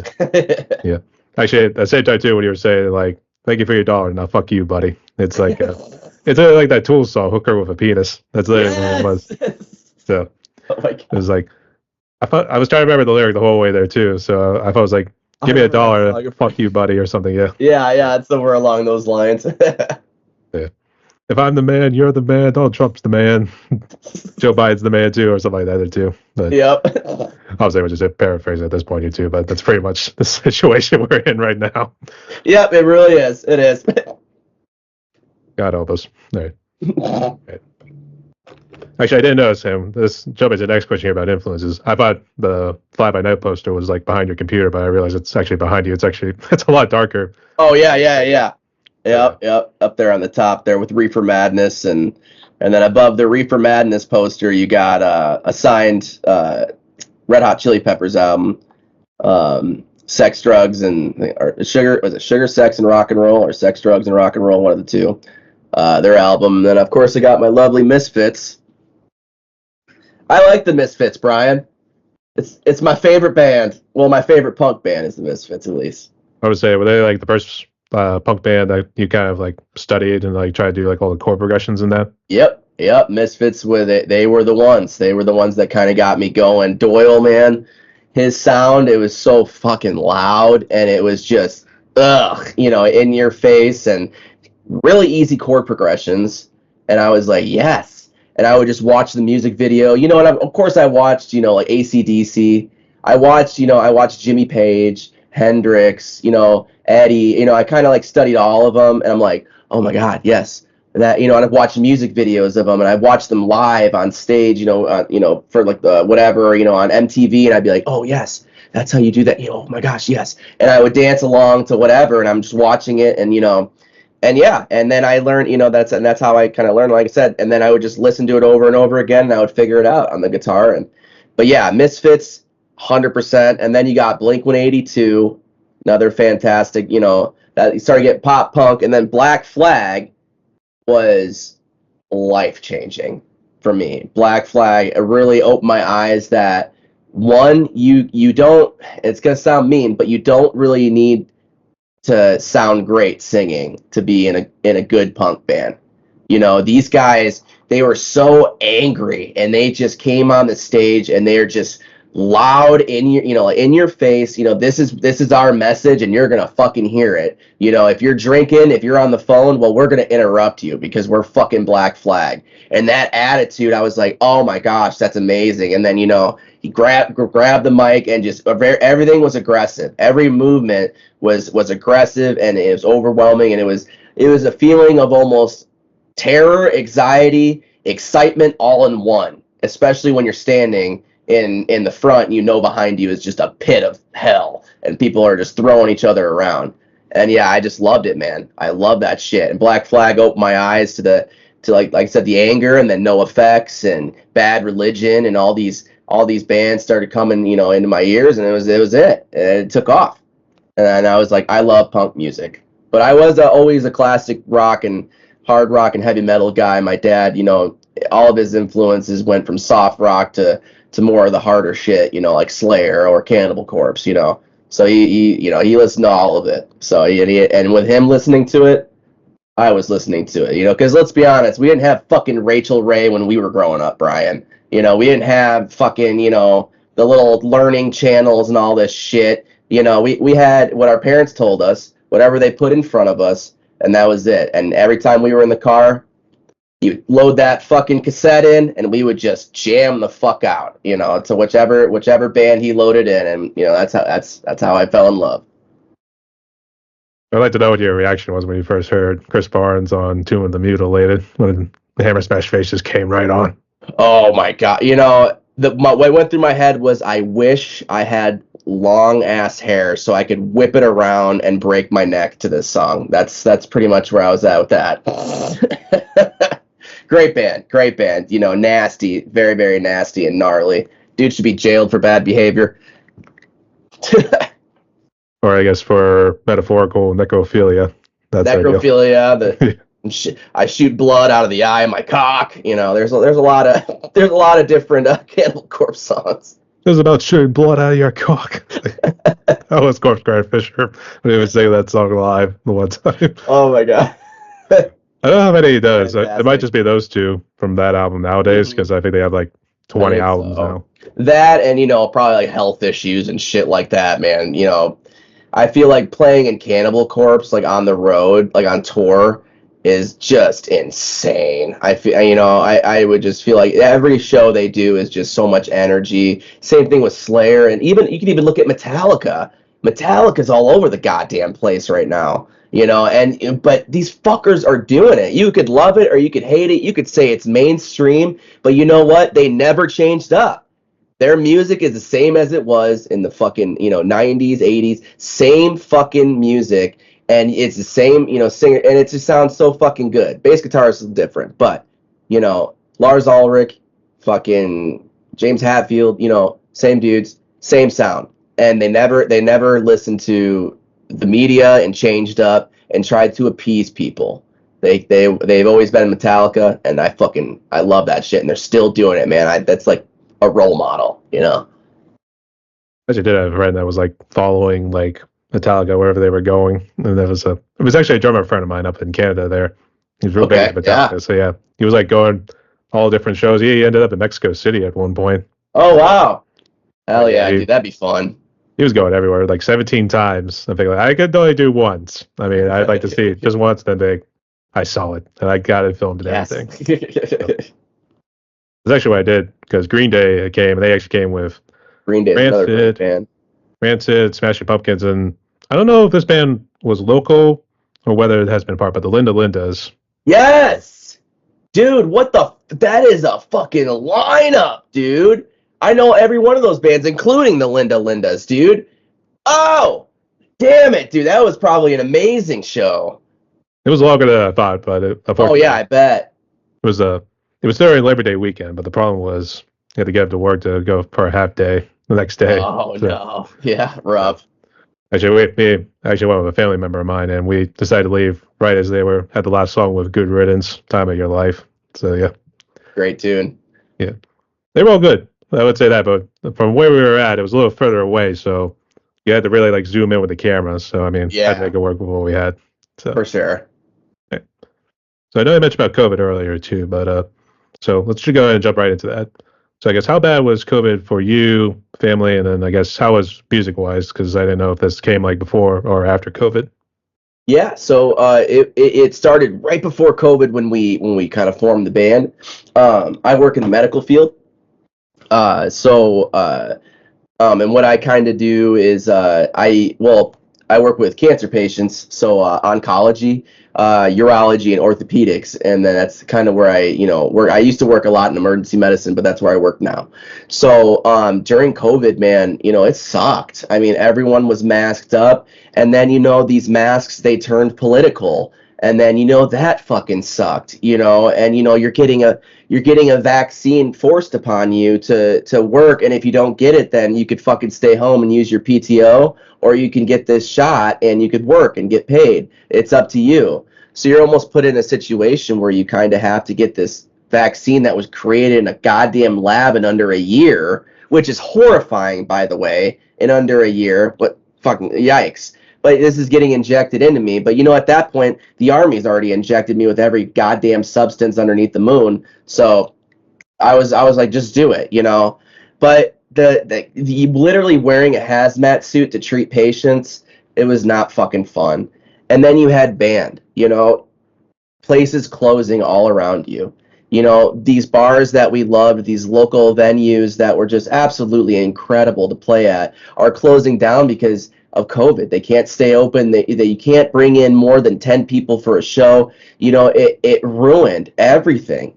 S1: Yeah. Actually, I said that too when you were saying, like, thank you for your $1. Now, fuck you, buddy. It's like, it's like that Tool song, Hooker with a Penis. That's literally what it was. So, it was like, I was trying to remember the lyric the whole way there too. So I thought it was like, give me $1, fuck you, buddy, or something. Yeah.
S2: Yeah, it's somewhere along those lines.
S1: Yeah. If I'm the man, you're the man. Donald Trump's the man. Joe Biden's the man too, or something like that there too. But
S2: yep.
S1: Obviously, we're just a paraphrase at this point here too, but that's pretty much the situation we're in right now.
S2: Yep, it really is. It is.
S1: God help us. All right. All right. Actually, I didn't notice him. This jumping to the next question here about influences. I thought the Fly By Night poster was like behind your computer, but I realized it's actually behind you. It's a lot darker.
S2: Oh yeah. Yep. Up there on the top there with Reefer Madness, and then above the Reefer Madness poster, you got a signed Red Hot Chili Peppers album, Sex, Drugs, and Sugar. Was it Sugar, Sex, and Rock and Roll, or Sex, Drugs, and Rock and Roll? One of the two. Their album. And then of course I got my lovely Misfits. I like the Misfits, Brian. It's my favorite band. Well, my favorite punk band is the Misfits, at least.
S1: I would say, were they like the first punk band that you kind of like studied and like tried to do like all the chord progressions in that?
S2: Yep. Misfits with it. They were the ones. They were the ones that kind of got me going. Doyle, man, his sound, it was so fucking loud, and it was just in your face, and really easy chord progressions. And I was like, yes. And I would just watch the music video, and of course I watched, like AC/DC. I watched Jimmy Page, Hendrix, Eddie. I kind of like studied all of them, and I'm like, oh my God, yes, that. And I've watched music videos of them, and I've watched them live on stage, for like the whatever, on MTV, and I'd be like, oh yes, that's how you do that. Oh my gosh, yes. And I would dance along to whatever, and I'm just watching it, and And yeah, and then I learned, that's how I kind of learned, like I said, and then I would just listen to it over and over again, and I would figure it out on the guitar. But yeah, Misfits, 100%. And then you got Blink-182, another fantastic, that you started getting pop punk, and then Black Flag was life-changing for me. Black Flag, it really opened my eyes that, one, you don't, it's going to sound mean, but you don't really need to sound great singing to be in a good punk band. These guys, they were so angry, and they just came on the stage, and they're just loud in your in your face. This is our message, and you're gonna fucking hear it. If you're drinking, if you're on the phone, well, we're gonna interrupt you because we're fucking Black Flag. And that attitude, I was like, oh my gosh, that's amazing. And then he grabbed the mic, and just everything was aggressive. Every movement was aggressive, and it was overwhelming, and it was a feeling of almost terror, anxiety, excitement, all in one. Especially when you're standing in the front, behind you is just a pit of hell, and people are just throwing each other around. And yeah, I just loved it, man. I love that shit. And Black Flag opened my eyes to like I said, the anger, and then No Effects and Bad Religion, and all these bands started coming, into my ears, and it was it. And it took off. And I was like, I love punk music. But I was always a classic rock and hard rock and heavy metal guy. My dad, all of his influences went from soft rock to more of the harder shit, like Slayer or Cannibal Corpse, So he listened to all of it. So and with him listening to it, I was listening to it, because let's be honest, we didn't have fucking Rachel Ray when we were growing up, Brian. We didn't have fucking, the little learning channels and all this shit. We had what our parents told us, whatever they put in front of us, and that was it. And every time we were in the car, you load that fucking cassette in, and we would just jam the fuck out, to whichever band he loaded in, and that's how I fell in love.
S1: I'd like to know what your reaction was when you first heard Chris Barnes on Tomb of the Mutilated, when the Hammer Smash Face just came right on.
S2: Oh my God. What went through my head was, I wish I had long ass hair so I could whip it around and break my neck to this song. That's pretty much where I was at with that. Great band. You know, nasty, very, very nasty and gnarly. Dude should be jailed for bad behavior.
S1: Or I guess for metaphorical necrophilia. That's
S2: necrophilia. I shoot blood out of the eye of my cock. You know, there's a lot of different Cannibal Corpse songs.
S1: It was about shooting blood out of your cock. That was Corpse Grind Fisher when he would sing that song live the one time.
S2: Oh my god.
S1: I don't know how many he does. It might just be those two from that album nowadays, because I think they have like 20 albums now.
S2: That and, you know, probably like health issues and shit like that, man. You know, I feel like playing in Cannibal Corpse, like on the road, like on tour, is just insane. I feel, you know, I would just feel like every show they do is just so much energy. Same thing with Slayer, and even you can even look at Metallica. Metallica's all over the goddamn place right now. You know, but these fuckers are doing it. You could love it or you could hate it. You could say it's mainstream, but you know what? They never changed up. Their music is the same as it was in the fucking, you know, 90s, 80s. Same fucking music, and it's the same, you know, singer, and it just sounds so fucking good. Bass guitarist is different, but, you know, Lars Ulrich, fucking James Hetfield, you know, same dudes, same sound, and they never listened to the media and changed up and tried to appease people. They've always been Metallica, and I love that shit, and they're still doing it, man. That's like a role model, you know.
S1: I actually did have a friend that was like following like Metallica wherever they were going, and it was actually a drummer friend of mine up in Canada there. He was real big into Metallica, so yeah, he was like going all different shows. He ended up in Mexico City at one point.
S2: Oh wow, hell yeah, dude, that'd be fun.
S1: He was going everywhere, like 17 times. I think like I could only do once. I mean, I'd like to see it just once, then I saw it, and I got it filmed and everything. That's actually what I did, because Green Day came, and they actually came with
S2: Green Day, another great band.
S1: Rancid, Smashing Pumpkins, and I don't know if this band was local or whether it has been part, but the Linda Lindas.
S2: Yes! Dude, that is a fucking lineup, dude. I know every one of those bands, including the Linda Lindas, dude. Oh, damn it, dude. That was probably an amazing show.
S1: It was longer than I thought, but
S2: unfortunately, I bet.
S1: It was during Labor Day weekend, but the problem was you had to get up to work to go for a half day the next day.
S2: Oh, so, no. Yeah, rough.
S1: Actually, went with a family member of mine, and we decided to leave right as they had the last song with Good Riddance, Time of Your Life. So, yeah.
S2: Great tune.
S1: Yeah. They were all good. I would say that, but from where we were at, it was a little further away, so you had to really like zoom in with the camera. So I mean, I had to make it work with what we had. So
S2: for sure.
S1: Okay. So I know you mentioned about COVID earlier too, but so let's just go ahead and jump right into that. So I guess how bad was COVID for you, family, and then I guess how was music wise? Because I didn't know if this came like before or after COVID.
S2: Yeah, so it started right before COVID when we kind of formed the band. I work in the medical field. And what I kind of do is I work with cancer patients, so oncology, urology, and orthopedics, and then that's kind of where I used to work a lot in emergency medicine, but that's where I work now. So during COVID, man, it sucked. I mean, everyone was masked up, and then these masks, they turned political. And then that fucking sucked, and you're getting a vaccine forced upon you to work, and if you don't get it, then you could fucking stay home and use your PTO, or you can get this shot and you could work and get paid. It's up to you. So you're almost put in a situation where you kind of have to get this vaccine that was created in a goddamn lab in under a year, which is horrifying, by the way, in under a year. But fucking yikes. But this is getting injected into me. But at that point, the Army's already injected me with every goddamn substance underneath the moon. So I was like, just do it, But the literally wearing a hazmat suit to treat patients, it was not fucking fun. And then you had band, places closing all around you. These bars that we loved, these local venues that were just absolutely incredible to play at, are closing down because of COVID. They can't stay open. You can't bring in more than 10 people for a show. It ruined everything,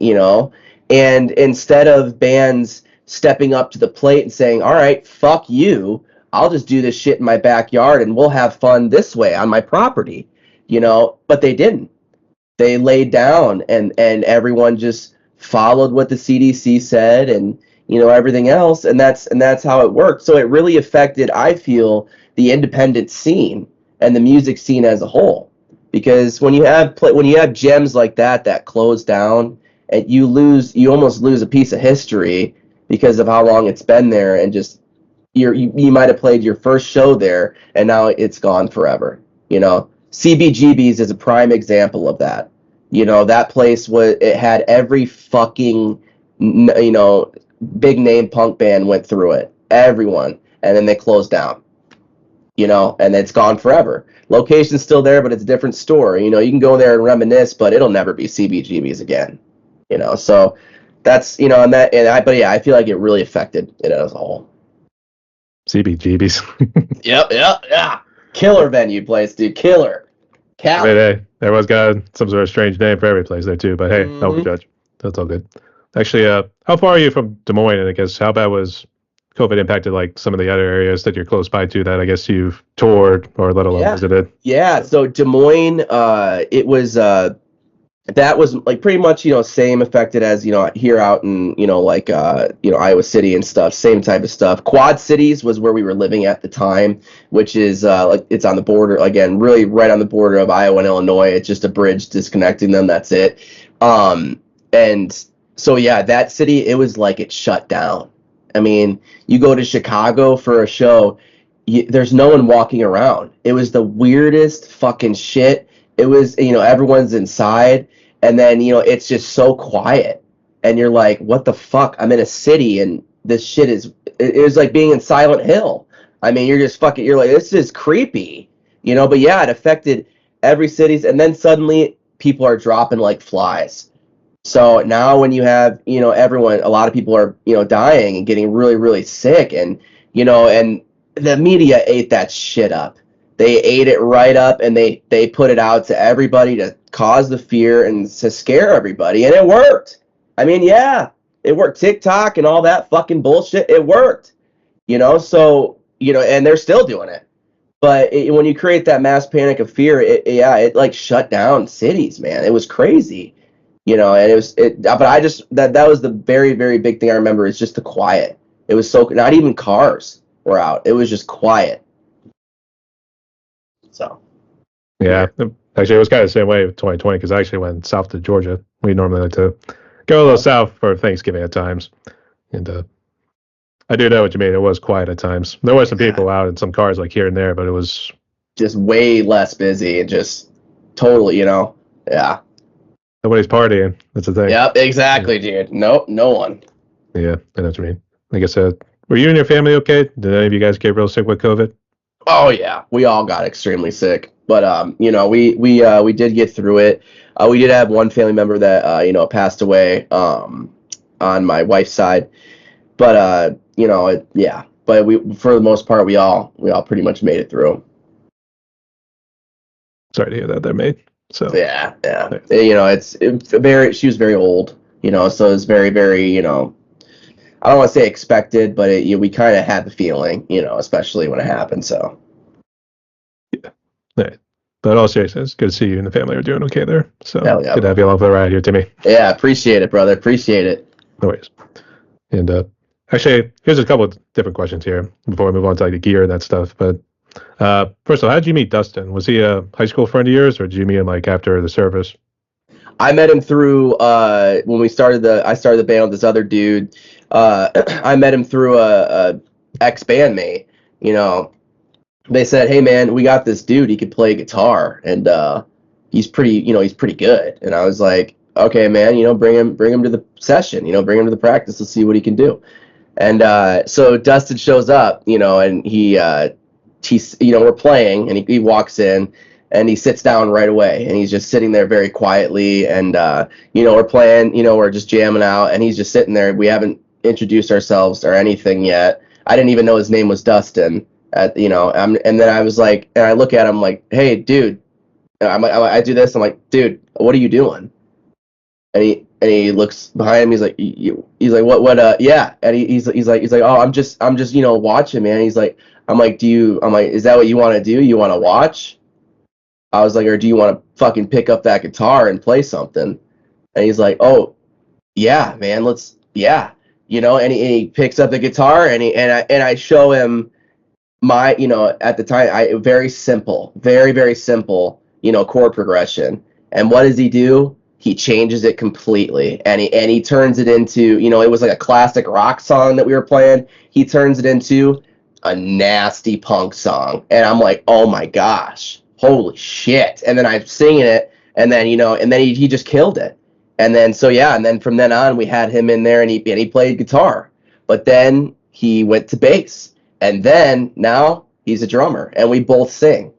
S2: and instead of bands stepping up to the plate and saying, all right, fuck you, I'll just do this shit in my backyard and we'll have fun this way on my property, but they didn't. they laid down, and everyone just followed what the CDC said, and everything else, and that's how it worked. So it really affected, I feel, the independent scene and the music scene as a whole, because when you have gems like that close down, and you almost lose a piece of history because of how long it's been there, and just you might have played your first show there, and now it's gone forever. CBGB's is a prime example of that. That place it had every fucking big name punk band went through it, everyone, and then they closed down. And it's gone forever. Location's still there, but it's a different store. You can go there and reminisce, but it'll never be CBGB's again. So that's but yeah, I feel like it really affected it as a whole.
S1: CBGB's.
S2: Yep. Killer venue place, dude. Killer.
S1: I mean, hey, everyone's got some sort of strange name for every place there too, but hey, no judge. That's all good. Actually, how far are you from Des Moines? And I guess how bad was COVID impacted like some of the other areas that you're close by to that I guess you've toured or let alone visited?
S2: Yeah. So Des Moines, it was that was like pretty much same affected as here out in Iowa City and stuff, same type of stuff. Quad Cities was where we were living at the time, which is like it's on the border, again, really right on the border of Iowa and Illinois. It's just a bridge disconnecting them, that's it. And so yeah, that city, it was like it shut down. I mean, you go to Chicago for a show, there's no one walking around. It was the weirdest fucking shit. It was, everyone's inside, and then, it's just so quiet, and you're like, what the fuck? I'm in a city, and this shit it was like being in Silent Hill. I mean, you're like, this is creepy, but yeah, it affected every cities, and then suddenly people are dropping like flies. So now when you have, a lot of people are, dying and getting really, really sick, and, and the media ate that shit up. They ate it right up, and they put it out to everybody to cause the fear and to scare everybody, and it worked. I mean, yeah, it worked. TikTok and all that fucking bullshit, it worked. So, and they're still doing it. But when you create that mass panic of fear, it like shut down cities, man. It was crazy. And but I just, that was the very, very big thing I remember, is just the quiet. It was so, not even cars were out. It was just quiet. So.
S1: Yeah. Actually, it was kind of the same way with 2020, because I actually went south to Georgia. We normally like to go a little south for Thanksgiving at times. And I do know what you mean. It was quiet at times. There were some people out and some cars like here and there, but it was
S2: just way less busy and just totally, yeah.
S1: Nobody's partying. That's the thing.
S2: Yep, exactly, dude. Nope, no one.
S1: Yeah, I know what you mean. Like I said, were you and your family okay? Did any of you guys get real sick with COVID?
S2: Oh yeah, we all got extremely sick, but we did get through it. We did have one family member that passed away on my wife's side, but yeah. But we, for the most part, we all pretty much made it through.
S1: Sorry to hear that there, mate. So
S2: yeah. It's very. She was very old, so it's very, very, I don't want to say expected, but we kind of had the feeling, especially when it happened. So
S1: yeah, right. But all seriousness, good to see you and the family are doing okay there. So
S2: yeah,
S1: good to have you along for the ride here, Timmy.
S2: Yeah, appreciate it, brother. Appreciate it.
S1: No worries. And actually, here's a couple of different questions here before we move on to like the gear and that stuff. But first of all, how did you meet Dustin? Was he a high school friend of yours, or did you meet him like after the service?
S2: I met him through when I started the band with this other dude. I met him through a ex-bandmate. They said, "Hey man, we got this dude. He could play guitar, and he's pretty good." And I was like, "Okay, man, bring him to the session. Bring him to the practice. Let's see what he can do." And so Dustin shows up, and he's we're playing, and he walks in, and he sits down right away, and he's just sitting there very quietly, and we're playing, we're just jamming out, and he's just sitting there. We haven't introduced ourselves or anything yet. I didn't even know his name was Dustin. And then I was like, and I look at him like, "Hey, dude," I do this. I'm like, "Dude, what are you doing?" And he looks behind him. He's like, he's like, what? Yeah. And he's like, "Oh, I'm just watching, man." He's like, I'm like, is that what you want to do? You want to watch? I was like, or do you want to fucking pick up that guitar and play something? And he's like, oh, yeah, man, yeah. And he picks up the guitar and I show him my, at the time, very simple, very, very simple, chord progression. And what does he do? He changes it completely, and he turns it into, it was like a classic rock song that we were playing. He turns it into a nasty punk song, and I'm like, oh my gosh, holy shit! And then I'm singing it, and then he just killed it. And then and then from then on we had him in there, and he played guitar, but then he went to bass, and then now he's a drummer, and we both sing.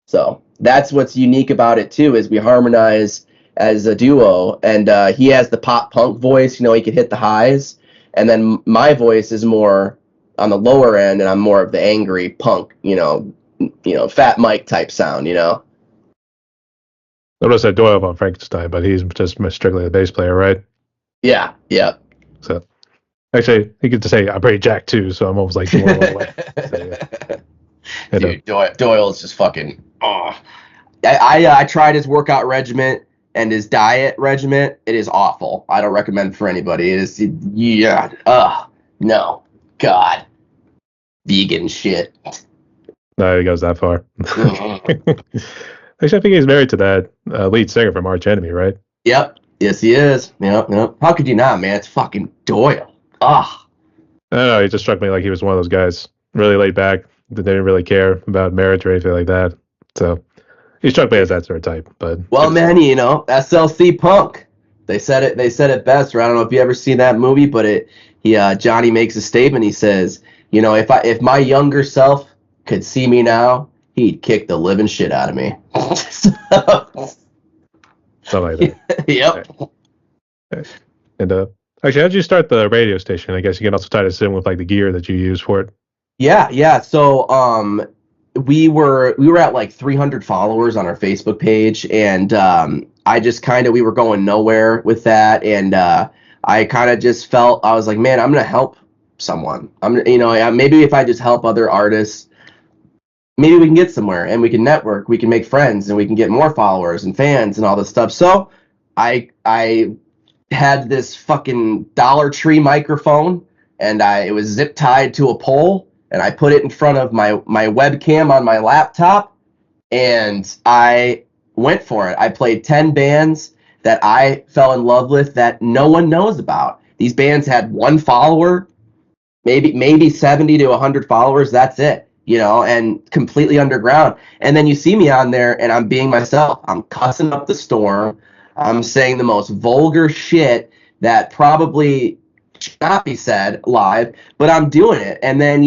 S2: So that's what's unique about it too, is we harmonize as a duo, and he has the pop punk voice, he can hit the highs, and then my voice is more on the lower end, and I'm more of the angry punk, Fat Mike type sound,
S1: I would have said Doyle von Frankenstein, but he's just strictly a bass player, right?
S2: Yeah.
S1: So, actually, you get to say I play Jack too, so I'm almost like Doyle all the way. So, yeah.
S2: Dude, Doyle is just fucking. Oh. I tried his workout regimen and his diet regimen. It is awful. I don't recommend it for anybody. It is, no, God, vegan shit.
S1: No, he goes that far. Actually, I think he's married to that lead singer from Arch Enemy, right?
S2: Yep. Yes, he is. Yep. How could you not, man? It's fucking Doyle. Ah.
S1: I don't know. He just struck me like he was one of those guys, really laid back, that didn't really care about marriage or anything like that. So he struck me as that sort of type. But
S2: well, man, SLC Punk. They said it best. Or I don't know if you ever seen that movie, but Johnny makes a statement. He says, if my younger self could see me now, he'd kick the living shit out of me.
S1: Something like that.
S2: Yep.
S1: Okay. And actually, how'd you start the radio station? I guess you can also tie this in with like the gear that you use for it.
S2: Yeah. So we were at like 300 followers on our Facebook page, and I just we were going nowhere with that, and I kind of just felt, I was like, man, I'm gonna help someone. Maybe if I just help other artists, maybe we can get somewhere, and we can network, we can make friends, and we can get more followers and fans and all this stuff. So I had this fucking Dollar Tree microphone, and it was zip tied to a pole, and I put it in front of my webcam on my laptop, and I went for it. I played 10 bands that I fell in love with that no one knows about. These bands had one follower, maybe 70 to 100 followers. That's it. And completely underground. And then you see me on there, and I'm being myself. I'm cussing up the storm. I'm saying the most vulgar shit that probably should not be said live, but I'm doing it. And then,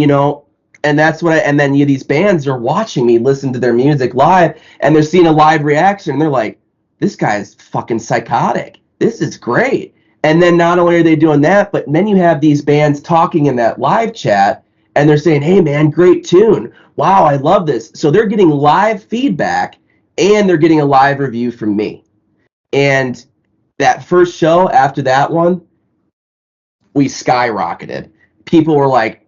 S2: and that's what these bands are watching me listen to their music live, and they're seeing a live reaction, and they're like, this guy's fucking psychotic. This is great. And then not only are they doing that, but then you have these bands talking in that live chat, and they're saying, hey, man, great tune. Wow, I love this. So they're getting live feedback, and they're getting a live review from me. And that first show after that one, we skyrocketed. People were like,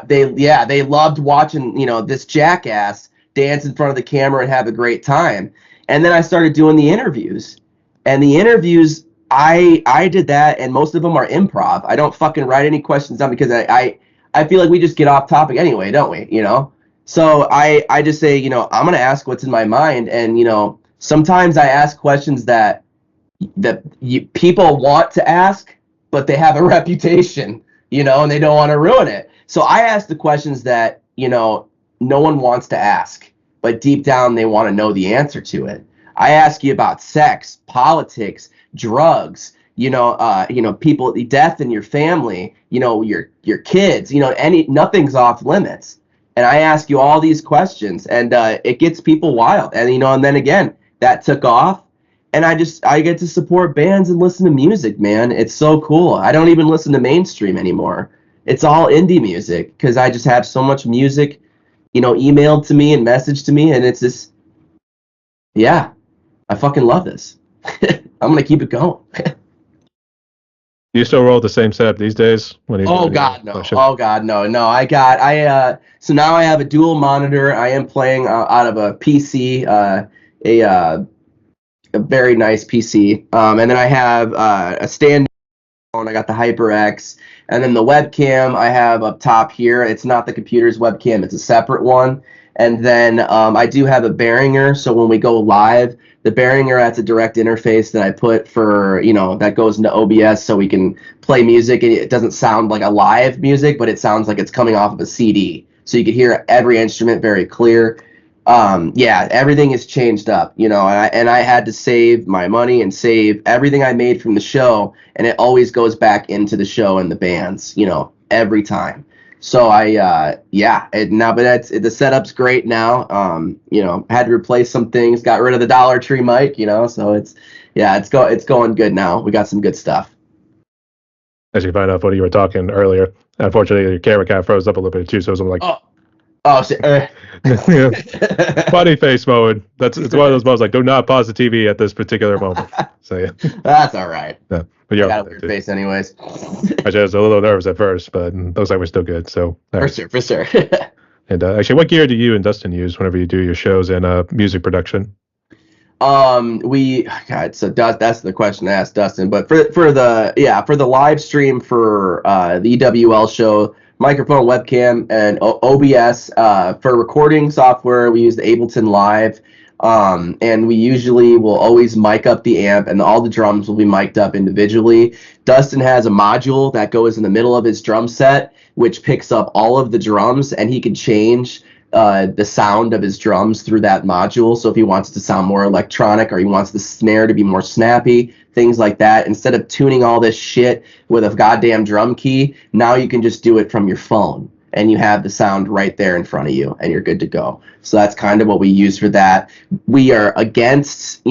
S2: they loved watching, this jackass dance in front of the camera and have a great time. And then I started doing the interviews. And the interviews, I did that, and most of them are improv. I don't fucking write any questions down, because I feel like we just get off topic anyway, don't we? So I just say, I'm going to ask what's in my mind. And, sometimes I ask questions that people want to ask, but they have a reputation, and they don't want to ruin it. So I ask the questions that, no one wants to ask, but deep down they want to know the answer to it. I ask you about sex, politics, drugs, people, death in your family, your kids, nothing's off limits. And I ask you all these questions, and it gets people wild. And, and then again, that took off, and I get to support bands and listen to music, man. It's so cool. I don't even listen to mainstream anymore. It's all indie music, because I just have so much music, emailed to me and messaged to me, and it's just, yeah, I fucking love this. I'm going to keep it going.
S1: Do you still roll the same setup these days?
S2: Oh God, no! No, so now I have a dual monitor. I am playing out of a PC. a very nice PC. And then I have a stand phone. I got the HyperX, and then the webcam I have up top here. It's not the computer's webcam; it's a separate one. And then I do have a Behringer, so when we go live, the Behringer has a direct interface that I put for, that goes into OBS so we can play music. And it doesn't sound like a live music, but it sounds like it's coming off of a CD. So you can hear every instrument very clear. Yeah, everything is changed up, and I had to save my money and save everything I made from the show, and it always goes back into the show and the bands, every time. So but the setup's great now. Had to replace some things, got rid of the Dollar Tree mic, so it's going good now. We got some good stuff.
S1: As you find out what you were talking earlier, unfortunately your camera kind of froze up a little bit too, so I'm like, funny face mode. It's one of those moments like, do not pause the TV at this particular moment. So yeah,
S2: that's all right.
S1: Yeah, but yeah,
S2: I got a weird face anyways.
S1: Actually, I was a little nervous at first, but it looks like we're still good. So
S2: for sure.
S1: And actually, what gear do you and Dustin use whenever you do your shows and music production?
S2: So that's the question to ask Dustin. But for the live stream for the EWL show, microphone, webcam, and OBS. For recording software, we use the Ableton Live, and we usually will always mic up the amp, and all the drums will be mic'd up individually. Dustin has a module that goes in the middle of his drum set, which picks up all of the drums, and he can change the sound of his drums through that module. So if he wants to sound more electronic, or he wants the snare to be more snappy, things like that, instead of tuning all this shit with a goddamn drum key, now you can just do it from your phone, and you have the sound right there in front of you, and you're good to go. So that's kind of what we use for that. We are against,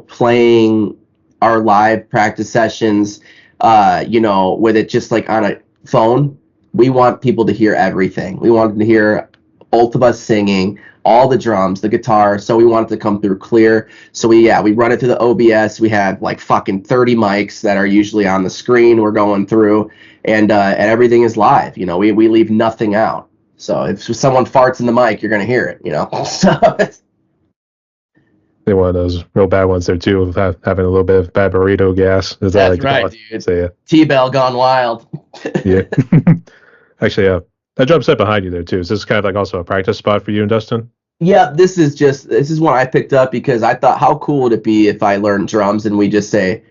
S2: playing our live practice sessions, with it just like on a phone. We want people to hear everything. We want them to hear both of us singing, all the drums, the guitar, so we want it to come through clear. So we run it through the OBS. We have like fucking 30 mics that are usually on the screen we're going through, and everything is live. We leave nothing out. So if someone farts in the mic, you're gonna hear it. So
S1: They're one of those real bad ones there too, of having a little bit of bad burrito gas.
S2: That's right, dude. So, yeah. T-Bell gone wild.
S1: Yeah. Actually, that drum set behind you there too. Is this kind of like also a practice spot for you and Dustin?
S2: Yeah, this is one I picked up because I thought, how cool would it be if I learned drums and we just say,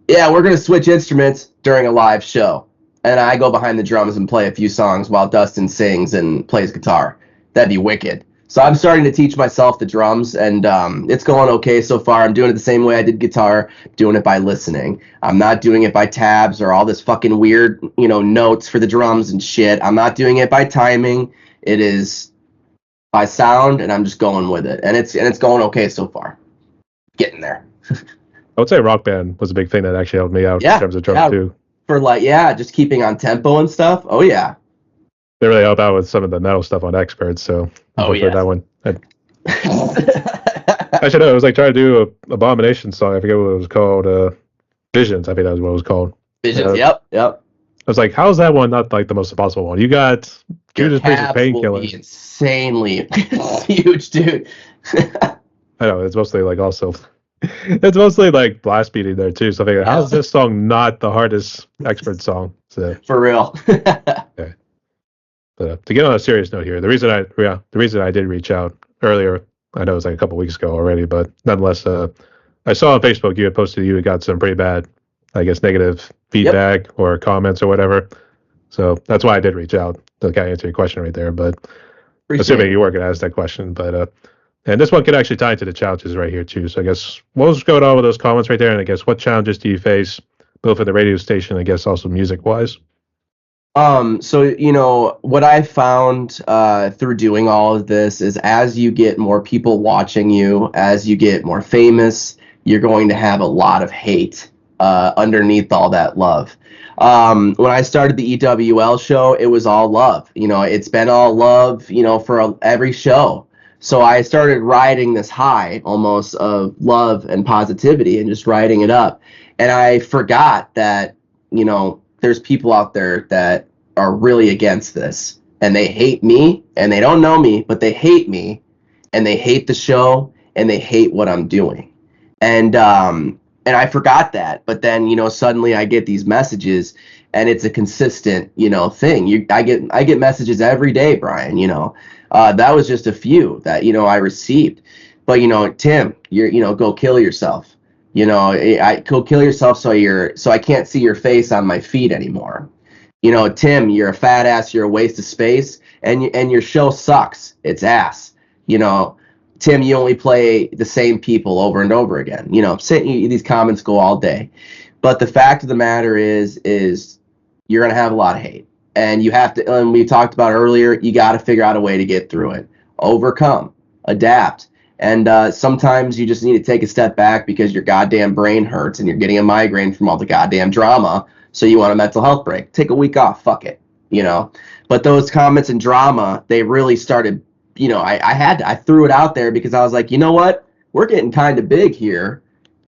S2: yeah, we're gonna switch instruments during a live show, and I go behind the drums and play a few songs while Dustin sings and plays guitar. That'd be wicked. So I'm starting to teach myself the drums, and it's going okay so far. I'm doing it the same way I did guitar, doing it by listening. I'm not doing it by tabs or all this fucking weird, notes for the drums and shit. I'm not doing it by timing. It is by sound, and I'm just going with it. And it's going okay so far. Getting there.
S1: I would say Rock Band was a big thing that actually helped me out in terms of drums too.
S2: For just keeping on tempo and stuff. Oh yeah.
S1: They really help out with some of the metal stuff on Experts, so that one. Actually, no, it was like trying to do a Abomination song. I forget what it was called. Visions, I think that was what it was called.
S2: Visions, yep.
S1: I was like, how is that one not like the most impossible one? You got Judas Priest's Painkillers.
S2: Insanely huge, dude.
S1: I know, it's mostly like also... It's mostly like blast beating there too. So I think, how is this song not the hardest Expert song? So,
S2: for real.
S1: Okay. But to get on a serious note here, the reason I did reach out earlier, I know it was like a couple weeks ago already, but nonetheless, I saw on Facebook you had posted you had got some pretty bad, I guess, negative feedback or comments or whatever. So that's why I did reach out to kind of answer your question right there. But assuming you weren't going to ask that question, but and this one could actually tie into the challenges right here too. So I guess what was going on with those comments right there, and I guess what challenges do you face both at the radio station, I guess also music wise?
S2: So, what I found through doing all of this is as you get more people watching you, as you get more famous, you're going to have a lot of hate underneath all that love. When I started the EWL show, it was all love. It's been all love, for every show. So I started riding this high almost of love and positivity and just riding it up. And I forgot that, there's people out there that are really against this, and they hate me, and they don't know me, but they hate me, and they hate the show, and they hate what I'm doing. And I forgot that. But then, you know, suddenly I get these messages, and it's a consistent, you know, thing. I get messages every day, Brian, you know. That was just a few that, you know, I received. But, you know, Tim, you know, go kill yourself. You know, go kill yourself so I can't see your face on my feed anymore. You know, Tim, you're a fat ass, you're a waste of space, and your show sucks. It's ass. You know, Tim, you only play the same people over and over again. You know, these comments go all day. But the fact of the matter is you're going to have a lot of hate. And you have to, and we talked about earlier, you got to figure out a way to get through it. Overcome, adapt. And sometimes you just need to take a step back because your goddamn brain hurts and you're getting a migraine from all the goddamn drama. So you want a mental health break. Take a week off. Fuck it. You know? But those comments and drama, they really started, you know, I threw it out there because I was like, you know what? We're getting kind of big here.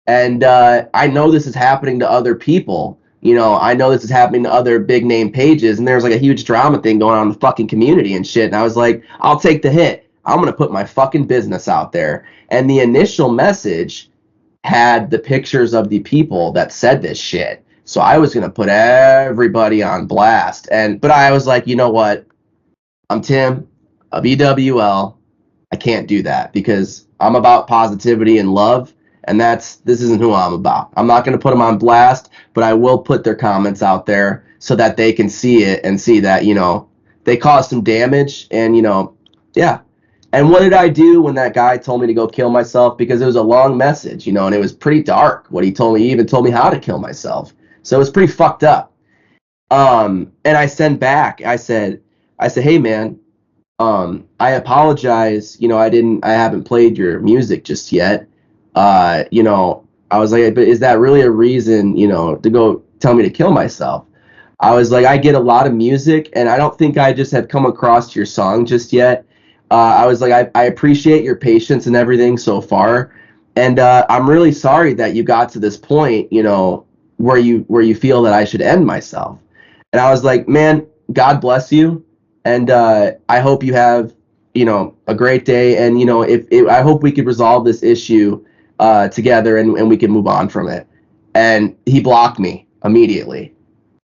S2: And I know this is happening to other people. You know, I know this is happening to other big name pages. And there's like a huge drama thing going on in the fucking community and shit. And I was like, I'll take the hit. I'm going to put my fucking business out there. And the initial message had the pictures of the people that said this shit. So I was going to put everybody on blast. But I was like, you know what? I'm Tim of EWL. I can't do that because I'm about positivity and love. And this isn't who I'm about. I'm not going to put them on blast, but I will put their comments out there so that they can see it and see that, you know, they caused some damage and, you know, yeah. And what did I do when that guy told me to go kill myself? Because it was a long message, you know, and it was pretty dark what he told me. He even told me how to kill myself. So it was pretty fucked up. And I sent back, I said, hey man, I apologize. You know, I haven't played your music just yet. You know, I was like, but is that really a reason, you know, to go tell me to kill myself? I was like, I get a lot of music and I don't think I just have come across your song just yet. I was like, I appreciate your patience and everything so far. And I'm really sorry that you got to this point, you know, where you feel that I should end myself. And I was like, man, God bless you. And I hope you have, you know, a great day. And, you know, I hope we could resolve this issue together and we can move on from it. And he blocked me immediately.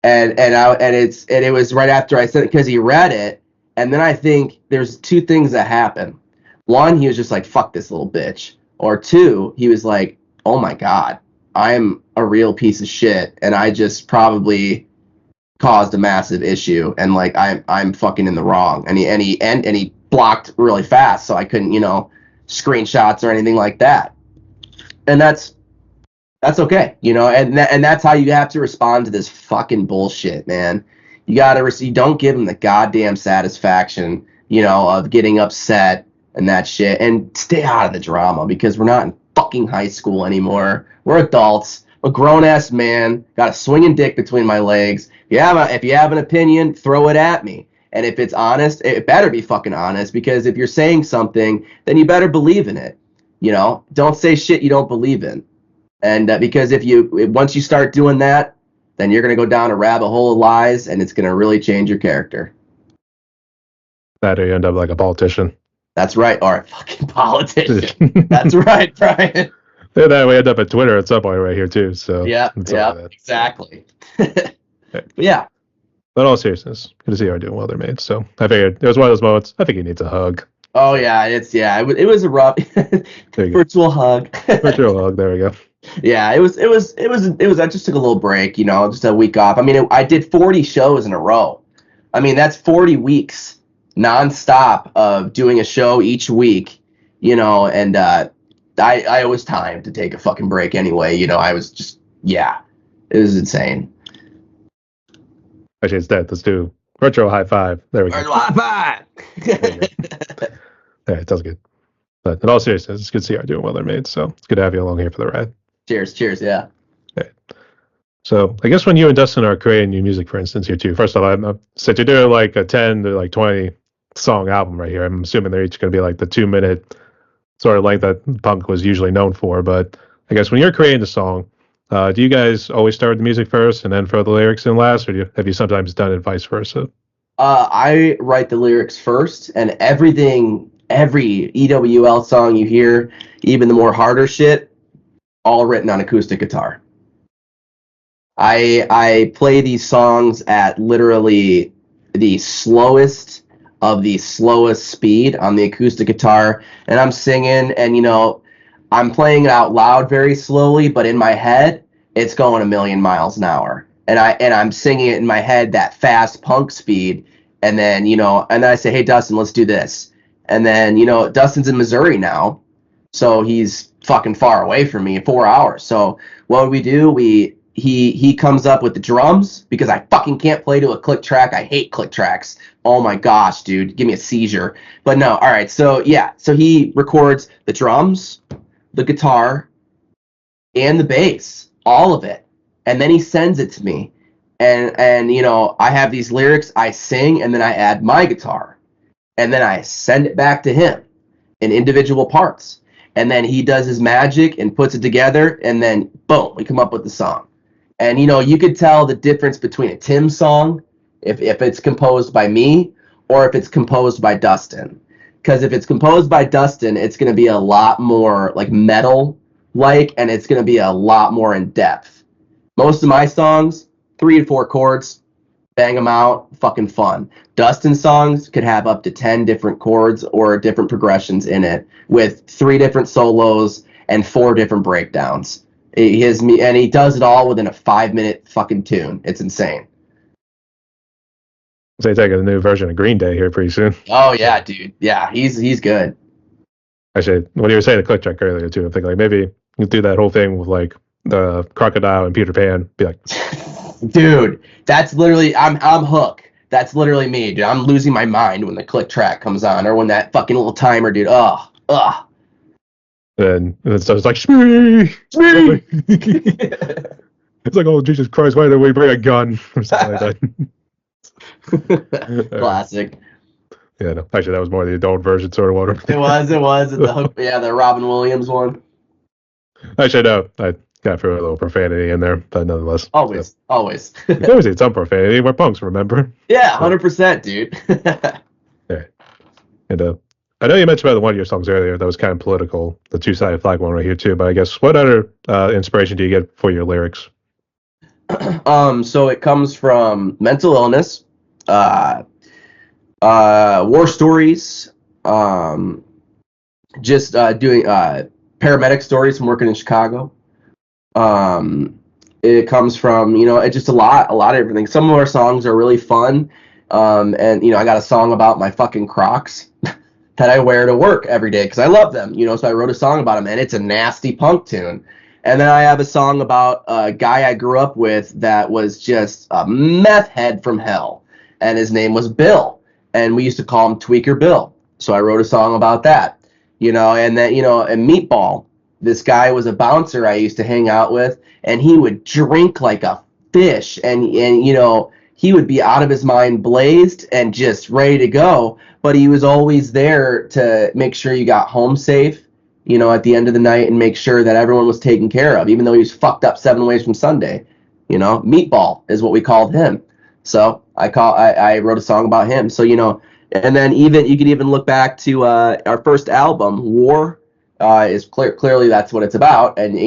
S2: And it was right after I said it because he read it. And then I think there's two things that happen. One, he was just like, fuck this little bitch. Or two, he was like, oh my God, I'm a real piece of shit. And I just probably caused a massive issue. And like, I'm fucking in the wrong. And he blocked really fast. So I couldn't, you know, screenshots or anything like that. And that's okay. You know, and that's how you have to respond to this fucking bullshit, man. You don't give them the goddamn satisfaction, you know, of getting upset and that shit, and stay out of the drama because we're not in fucking high school anymore. We're adults. I'm a grown ass man, got a swinging dick between my legs. If you have an opinion, throw it at me. And if it's honest, it better be fucking honest, because if you're saying something, then you better believe in it. You know, don't say shit you don't believe in. And because once you start doing that, then you're going to go down a rabbit hole of lies, and it's going to really change your character.
S1: That or you end up like a politician.
S2: That's right, or a fucking politician. That's right, Brian.
S1: Yeah, that we end up at Twitter at some point right here too. So
S2: yeah, exactly. Yeah.
S1: But all seriousness, good to see you are doing well there, mate. So I figured it was one of those moments. I think he needs a hug.
S2: Oh yeah, it was a rough virtual hug.
S1: Virtual hug. There we go.
S2: Yeah, it was. I just took a little break, you know, just a week off. I mean, I did 40 shows in a row. I mean, that's 40 weeks nonstop of doing a show each week, you know. And I was timed to take a fucking break anyway. You know, I was just it was insane.
S1: Actually, instead, let's do virtual high five. There we go.
S2: Virtual high five.
S1: All right, sounds good. But in all seriousness, it's good to see you are doing well there, mate. So it's good to have you along here for the ride.
S2: Cheers, yeah.
S1: Okay. So I guess when you and Dustin are creating new music, for instance, here too, first of all, since you're doing like a 10 to like 20 song album right here, I'm assuming they're each going to be like the 2-minute sort of length that punk was usually known for. But I guess when you're creating a song, do you guys always start with the music first and then throw the lyrics in last, or have you sometimes done it vice versa?
S2: I write the lyrics first, and everything every EWL song you hear, even the more harder shit, all written on acoustic guitar. I play these songs at literally the slowest of the slowest speed on the acoustic guitar, and I'm singing, and I'm playing it out loud very slowly, but in my head it's going a million miles an hour, and I'm singing it in my head that fast punk speed, and then and then I say, hey Dustin, let's do this, and then Dustin's in Missouri now, so he's fucking far away from me, 4 hours. So what we do, he comes up with the drums, because I fucking can't play to a click track. I hate click tracks. Oh my gosh, dude, give me a seizure. But no, all right. So yeah, so he records the drums, the guitar, and the bass, all of it, and then he sends it to me. And I have these lyrics, I sing, and then I add my guitar, and then I send it back to him in individual parts. And then he does his magic and puts it together, and then boom, we come up with the song. And you could tell the difference between a Tim song, if it's composed by me, or if it's composed by Dustin. Because if it's composed by Dustin, it's going to be a lot more like metal-like, and it's going to be a lot more in depth. Most of my songs, 3 to 4 chords, bang them out, fucking fun. Dustin songs could have up to 10 different chords or different progressions in it, with 3 different solos and 4 different breakdowns. And he does it all within a 5-minute fucking tune. It's insane.
S1: So they take a new version of Green Day here pretty soon.
S2: Oh yeah, dude. Yeah, he's good.
S1: Actually, when you were saying the click track earlier too, I'm thinking like maybe you do that whole thing with like the Crocodile and Peter Pan. Be like,
S2: dude, that's literally I'm Hook. That's literally me, dude. I'm losing my mind when the click track comes on, or when that fucking little timer, dude. Ugh.
S1: And then so it's like, Smee! It's like, oh Jesus Christ, why did we bring a gun or something like
S2: that? Classic.
S1: Yeah, no, actually that was more the adult version sort of one.
S2: It was the Robin Williams one.
S1: Actually, no, I got through a little profanity in there, but nonetheless.
S2: Always.
S1: You always need some profanity. We're punks, remember?
S2: Yeah, 100%, dude.
S1: Yeah. And I know you mentioned about one of your songs earlier that was kind of political, the two-sided flag one right here too, but I guess what other inspiration do you get for your lyrics?
S2: So it comes from mental illness, war stories, just doing paramedic stories from working in Chicago. It comes from, it's just a lot of everything. Some of our songs are really fun. And I got a song about my fucking Crocs that I wear to work every day because I love them, so I wrote a song about them, and it's a nasty punk tune. And then I have a song about a guy I grew up with that was just a meth head from hell, and his name was Bill, and we used to call him Tweaker Bill. So I wrote a song about that, and then, and Meatball, this guy was a bouncer I used to hang out with, and he would drink like a fish, and he would be out of his mind blazed and just ready to go, but he was always there to make sure you got home safe, at the end of the night, and make sure that everyone was taken care of, even though he was fucked up 7 ways from Sunday. Meatball is what we called him. So I wrote a song about him. So, and then even you could even look back to our first album, War, is clearly that's what it's about. And,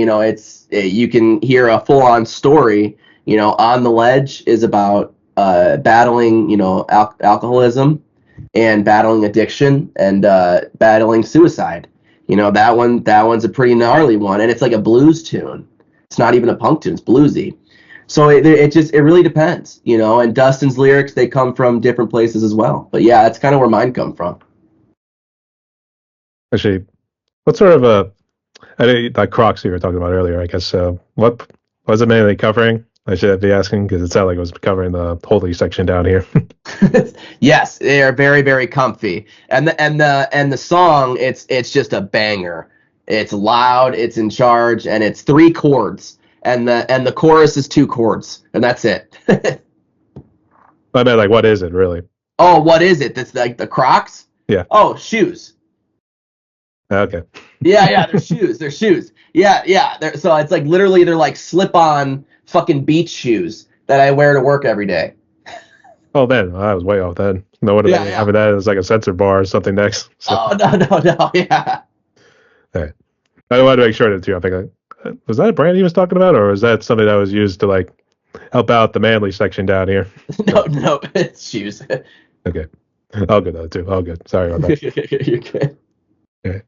S2: you can hear a full-on story. On the Ledge is about battling, alcoholism and battling addiction and battling suicide. That one's a pretty gnarly one, and it's like a blues tune. It's not even a punk tune; it's bluesy. So it really depends, And Dustin's lyrics, they come from different places as well. But yeah, that's kind of where mine come from.
S1: Actually, what sort of like Crocs you were talking about earlier? I guess what was it mainly covering? I should be asking because it sounded like it was covering the holy section down here.
S2: Yes, they are very, very comfy, and the song it's just a banger. It's loud, it's in charge, and it's 3 chords, and the chorus is 2 chords, and that's it.
S1: I meant like, what is it really?
S2: Oh, what is it? That's like the Crocs?
S1: Yeah.
S2: Oh, shoes.
S1: Okay.
S2: Yeah, they're shoes. They're shoes. Yeah. So it's like they're like slip-on fucking beach shoes that I wear to work every day.
S1: Oh man, I was way off then. No, what
S2: Yeah,
S1: they
S2: yeah.
S1: having that as like a censor bar or something next. So,
S2: Oh, no, yeah.
S1: hey, I wanted to make sure that too. I think was that a brand he was talking about, or was that something that was used to like help out the manly section down here?
S2: No, it's shoes.
S1: Okay, all good though too. All good. Sorry about that.
S2: You're good.
S1: Okay,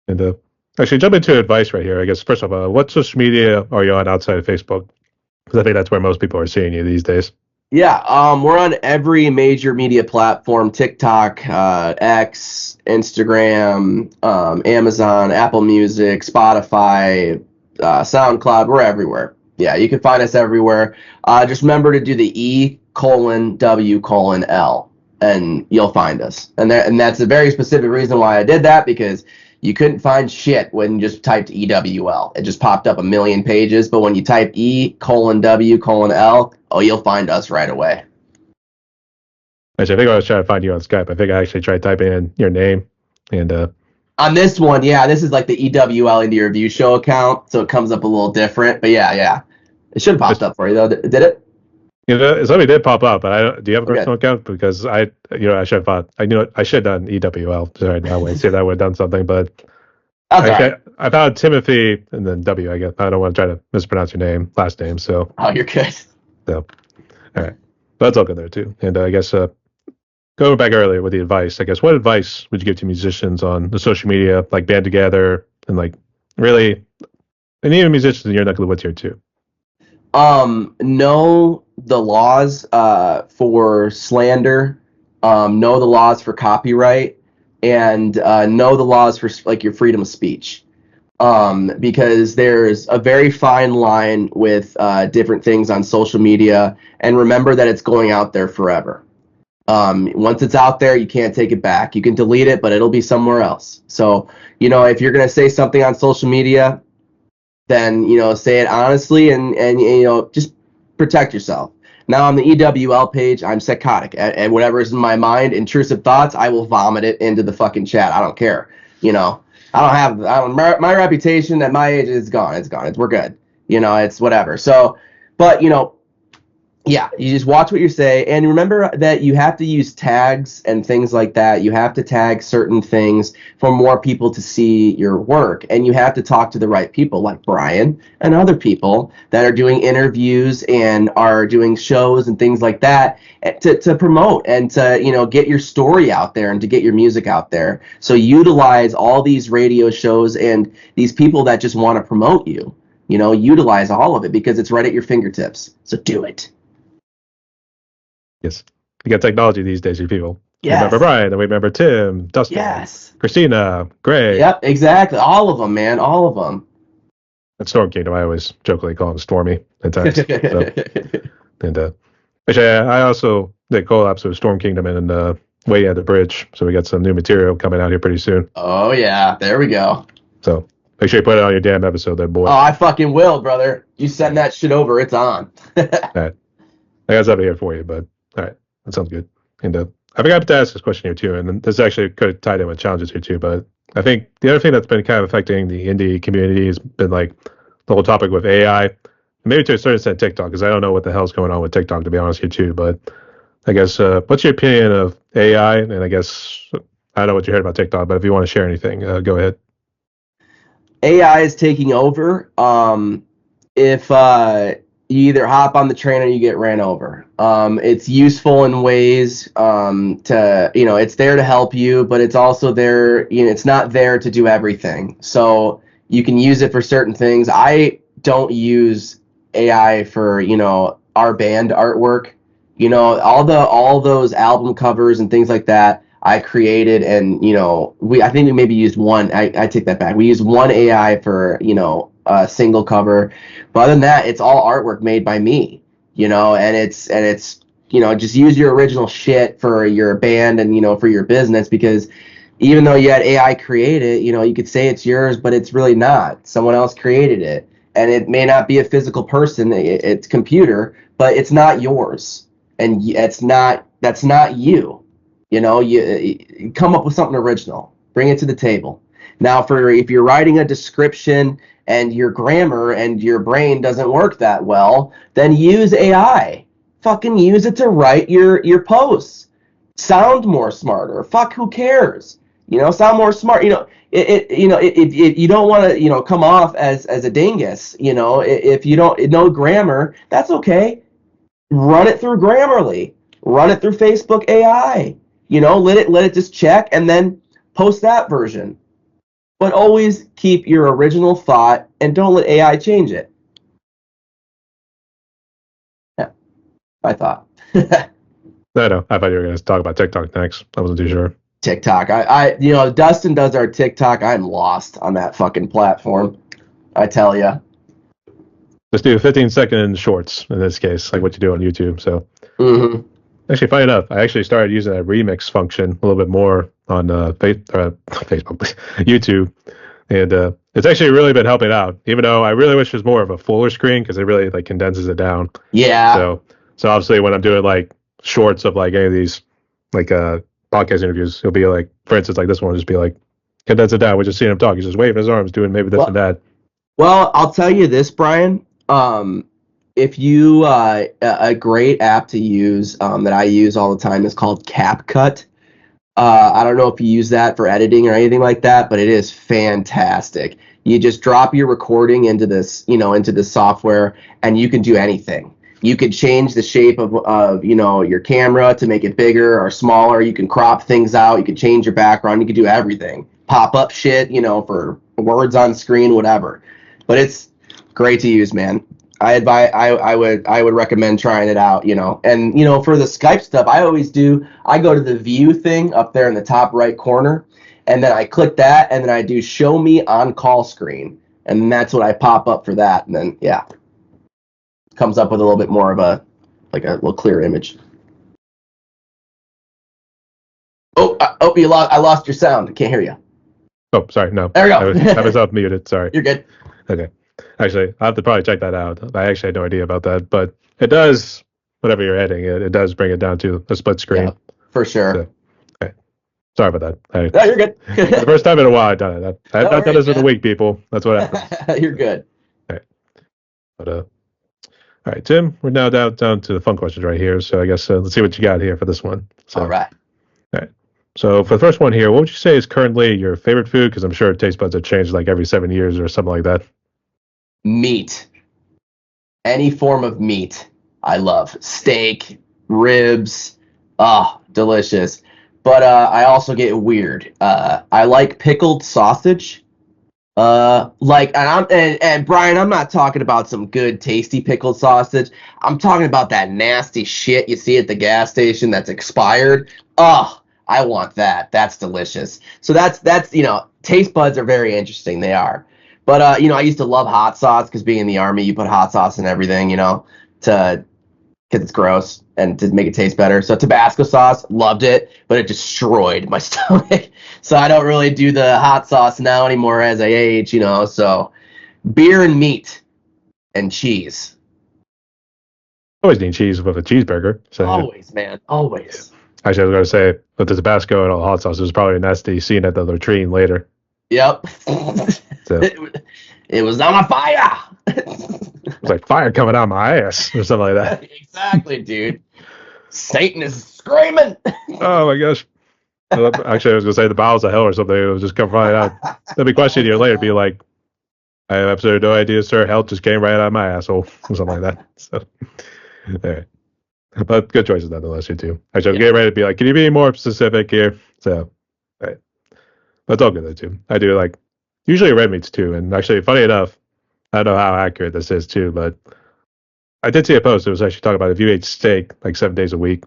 S1: and actually jump into advice right here. I guess first of all, what social media are you on outside of Facebook? Because I think that's where most people are seeing you these days.
S2: Yeah, we're on every major media platform: TikTok, X, Instagram, Amazon, Apple Music, Spotify, SoundCloud. We're everywhere. Yeah, you can find us everywhere. Just remember to do the E:W:L, and you'll find us. And that's a very specific reason why I did that, because you couldn't find shit when you just typed EWL. It just popped up a million pages. But when you type E:W:L, oh, you'll find us right away.
S1: Actually, I think I was trying to find you on Skype. I think I actually tried typing in your name, and
S2: On this one, yeah, this is like the EWL Indie Review Show account, so it comes up a little different. But yeah. It should have popped up for you, though. Did it?
S1: Something did pop up, but do you have a
S2: Okay.
S1: personal account? Because I should have thought, I should have done EWL. Sorry, that way, see if I would have done something, but I found Timothy and then W, I guess. I don't want to try to mispronounce your last name, so.
S2: Oh, you're good.
S1: So, all right. But that's all good there, too. And I guess going back earlier with the advice, I guess, what advice would you give to musicians on the social media, like band together, and like really, and even musicians in your neck of the woods here, too?
S2: Know the laws for slander, know the laws for copyright, and know the laws for like your freedom of speech. Because there's a very fine line with different things on social media, and remember that it's going out there forever. Once it's out there, you can't take it back. You can delete it, but it'll be somewhere else. So, if you're going to say something on social media, then, say it honestly and just protect yourself. Now, on the EWL page, I'm psychotic. And whatever is in my mind, intrusive thoughts, I will vomit it into the fucking chat. I don't care. My reputation at my age is gone. It's gone. We're good. It's whatever. So, but, yeah, you just watch what you say, and remember that you have to use tags and things like that. You have to tag certain things for more people to see your work, and you have to talk to the right people, like Brian and other people that are doing interviews and are doing shows and things like that to promote and to get your story out there and to get your music out there. So utilize all these radio shows and these people that just want to promote you. Utilize all of it because it's right at your fingertips. So do it.
S1: Yes. You got technology these days, you people.
S2: Yes.
S1: We remember Brian, and we remember Tim, Dustin,
S2: yes,
S1: Christina, Greg.
S2: Yep, exactly. All of them, man. All of them.
S1: And Storm Kingdom, I always jokingly call him Stormy at times. And actually, I also did collabs with Storm Kingdom and Way at the Bridge, so we got some new material coming out here pretty soon.
S2: Oh, yeah. There we go.
S1: So make sure you put it on your damn episode there, boy.
S2: Oh, I fucking will, brother. You send that shit over, it's on.
S1: All right. I got something here for you, but all right. That sounds good. And I forgot to ask this question here, too, and this actually could have tied in with challenges here, too, but I think the other thing that's been kind of affecting the indie community has been like the whole topic with AI, and maybe to a certain extent TikTok, because I don't know what the hell's going on with TikTok, to be honest here, too, but I guess what's your opinion of AI? And I guess I don't know what you heard about TikTok, but if you want to share anything, go ahead.
S2: AI is taking over. If you either hop on the train or you get ran over. It's useful in ways to, it's there to help you, but it's also there, it's not there to do everything. So you can use it for certain things. I don't use AI for, our band artwork. All those album covers and things like that I created, and I think we maybe used one. I take that back. We used one AI for a single cover, but other than that, it's all artwork made by me. And it's just use your original shit for your band and for your business, because even though you had AI create it, you could say it's yours, but it's really not. Someone else created it, and it may not be a physical person. It's computer, but it's not yours, and that's not you. You come up with something original, bring it to the table. Now, if you're writing a description and your grammar and your brain doesn't work that well, then use AI. fucking use it to write your posts. Sound more smarter. Fuck, who cares? Sound more smart. If you don't want to, come off as a dingus, if you don't know grammar, that's okay. Run it through Grammarly. Run it through Facebook AI. Let it just check and then post that version. But always keep your original thought and don't let AI change it. Yeah, I thought.
S1: No, I thought you were going to talk about TikTok next. I wasn't too sure.
S2: TikTok. Dustin does our TikTok. I'm lost on that fucking platform. I tell you.
S1: Just do 15-second shorts in this case, like what you do on YouTube. So, Actually, funny enough, I actually started using that remix function a little bit more on Facebook, YouTube, and it's actually really been helping out. Even though I really wish it was more of a fuller screen because it really like condenses it down.
S2: Yeah.
S1: So obviously, when I'm doing like shorts of like any of these like podcast interviews, it'll be like, for instance, like this one will just be like, condense it down. We're just seeing him talk. He's just waving his arms, doing maybe this and that.
S2: Well, I'll tell you this, Brian. If you a great app to use that I use all the time is called CapCut. I don't know if you use that for editing or anything like that, but it is fantastic. You just drop your recording into this software, and you can do anything. You could change the shape of your camera to make it bigger or smaller. You can crop things out. You can change your background. You can do everything. Pop up shit, for words on screen, whatever. But it's great to use, man. I would recommend trying it out, And for the Skype stuff, I go to the view thing up there in the top right corner, and then I click that, and then I do show me on call screen, and that's what I pop up for that, and then comes up with a little bit more of a little clear image. I lost your sound. I can't hear you.
S1: Oh, sorry, no.
S2: There we go.
S1: I was up muted. Sorry.
S2: You're good.
S1: Okay. Actually, I have to probably check that out. I actually had no idea about that, but it does, whatever you're editing, it does bring it down to a split screen.
S2: Yeah, for sure.
S1: So, okay. Sorry about that.
S2: No, you're good.
S1: The first time in a while I've done it. I've not done this in a week, people. That's what happens.
S2: You're good.
S1: Okay. But, all right, Tim, we're now down to the fun questions right here. So I guess let's see what you got here for this one. So,
S2: all right.
S1: All right. So for the first one here, what would you say is currently your favorite food? Because I'm sure taste buds have changed like every 7 years or something like that.
S2: Meat. Any form of meat. I love steak, ribs. Delicious. But I also get weird. I like pickled sausage. And Brian, I'm not talking about some good, tasty pickled sausage. I'm talking about that nasty shit you see at the gas station that's expired. I want that. That's delicious. So that's taste buds are very interesting. They are. But I used to love hot sauce because being in the Army, you put hot sauce in everything, because it's gross and to make it taste better. So Tabasco sauce, loved it, but it destroyed my stomach. So I don't really do the hot sauce now anymore as I age, So beer and meat and cheese.
S1: Always need cheese with a cheeseburger. So
S2: always, man. Always.
S1: Actually, I was going to say, with the Tabasco and all the hot sauce, there's probably a nasty scene at the latrine later.
S2: Yep.
S1: So,
S2: it was on a fire.
S1: It's like fire coming out of my ass or something like that.
S2: Exactly, dude. Satan is screaming.
S1: Oh my gosh. Actually, I was going to say the bowels of hell or something. It was just come right out. They'll be questioning you later. Be like, I have absolutely no idea, sir. Hell just came right out of my asshole or something like that. So, all right. But good choices nonetheless, you two. Actually, I was getting ready to be like, can you be more specific here? So, all right. That's all good though too. I do like usually red meats too, and actually, funny enough, I don't know how accurate this is too, but I did see a post. It was actually talking about if you ate steak like 7 days a week,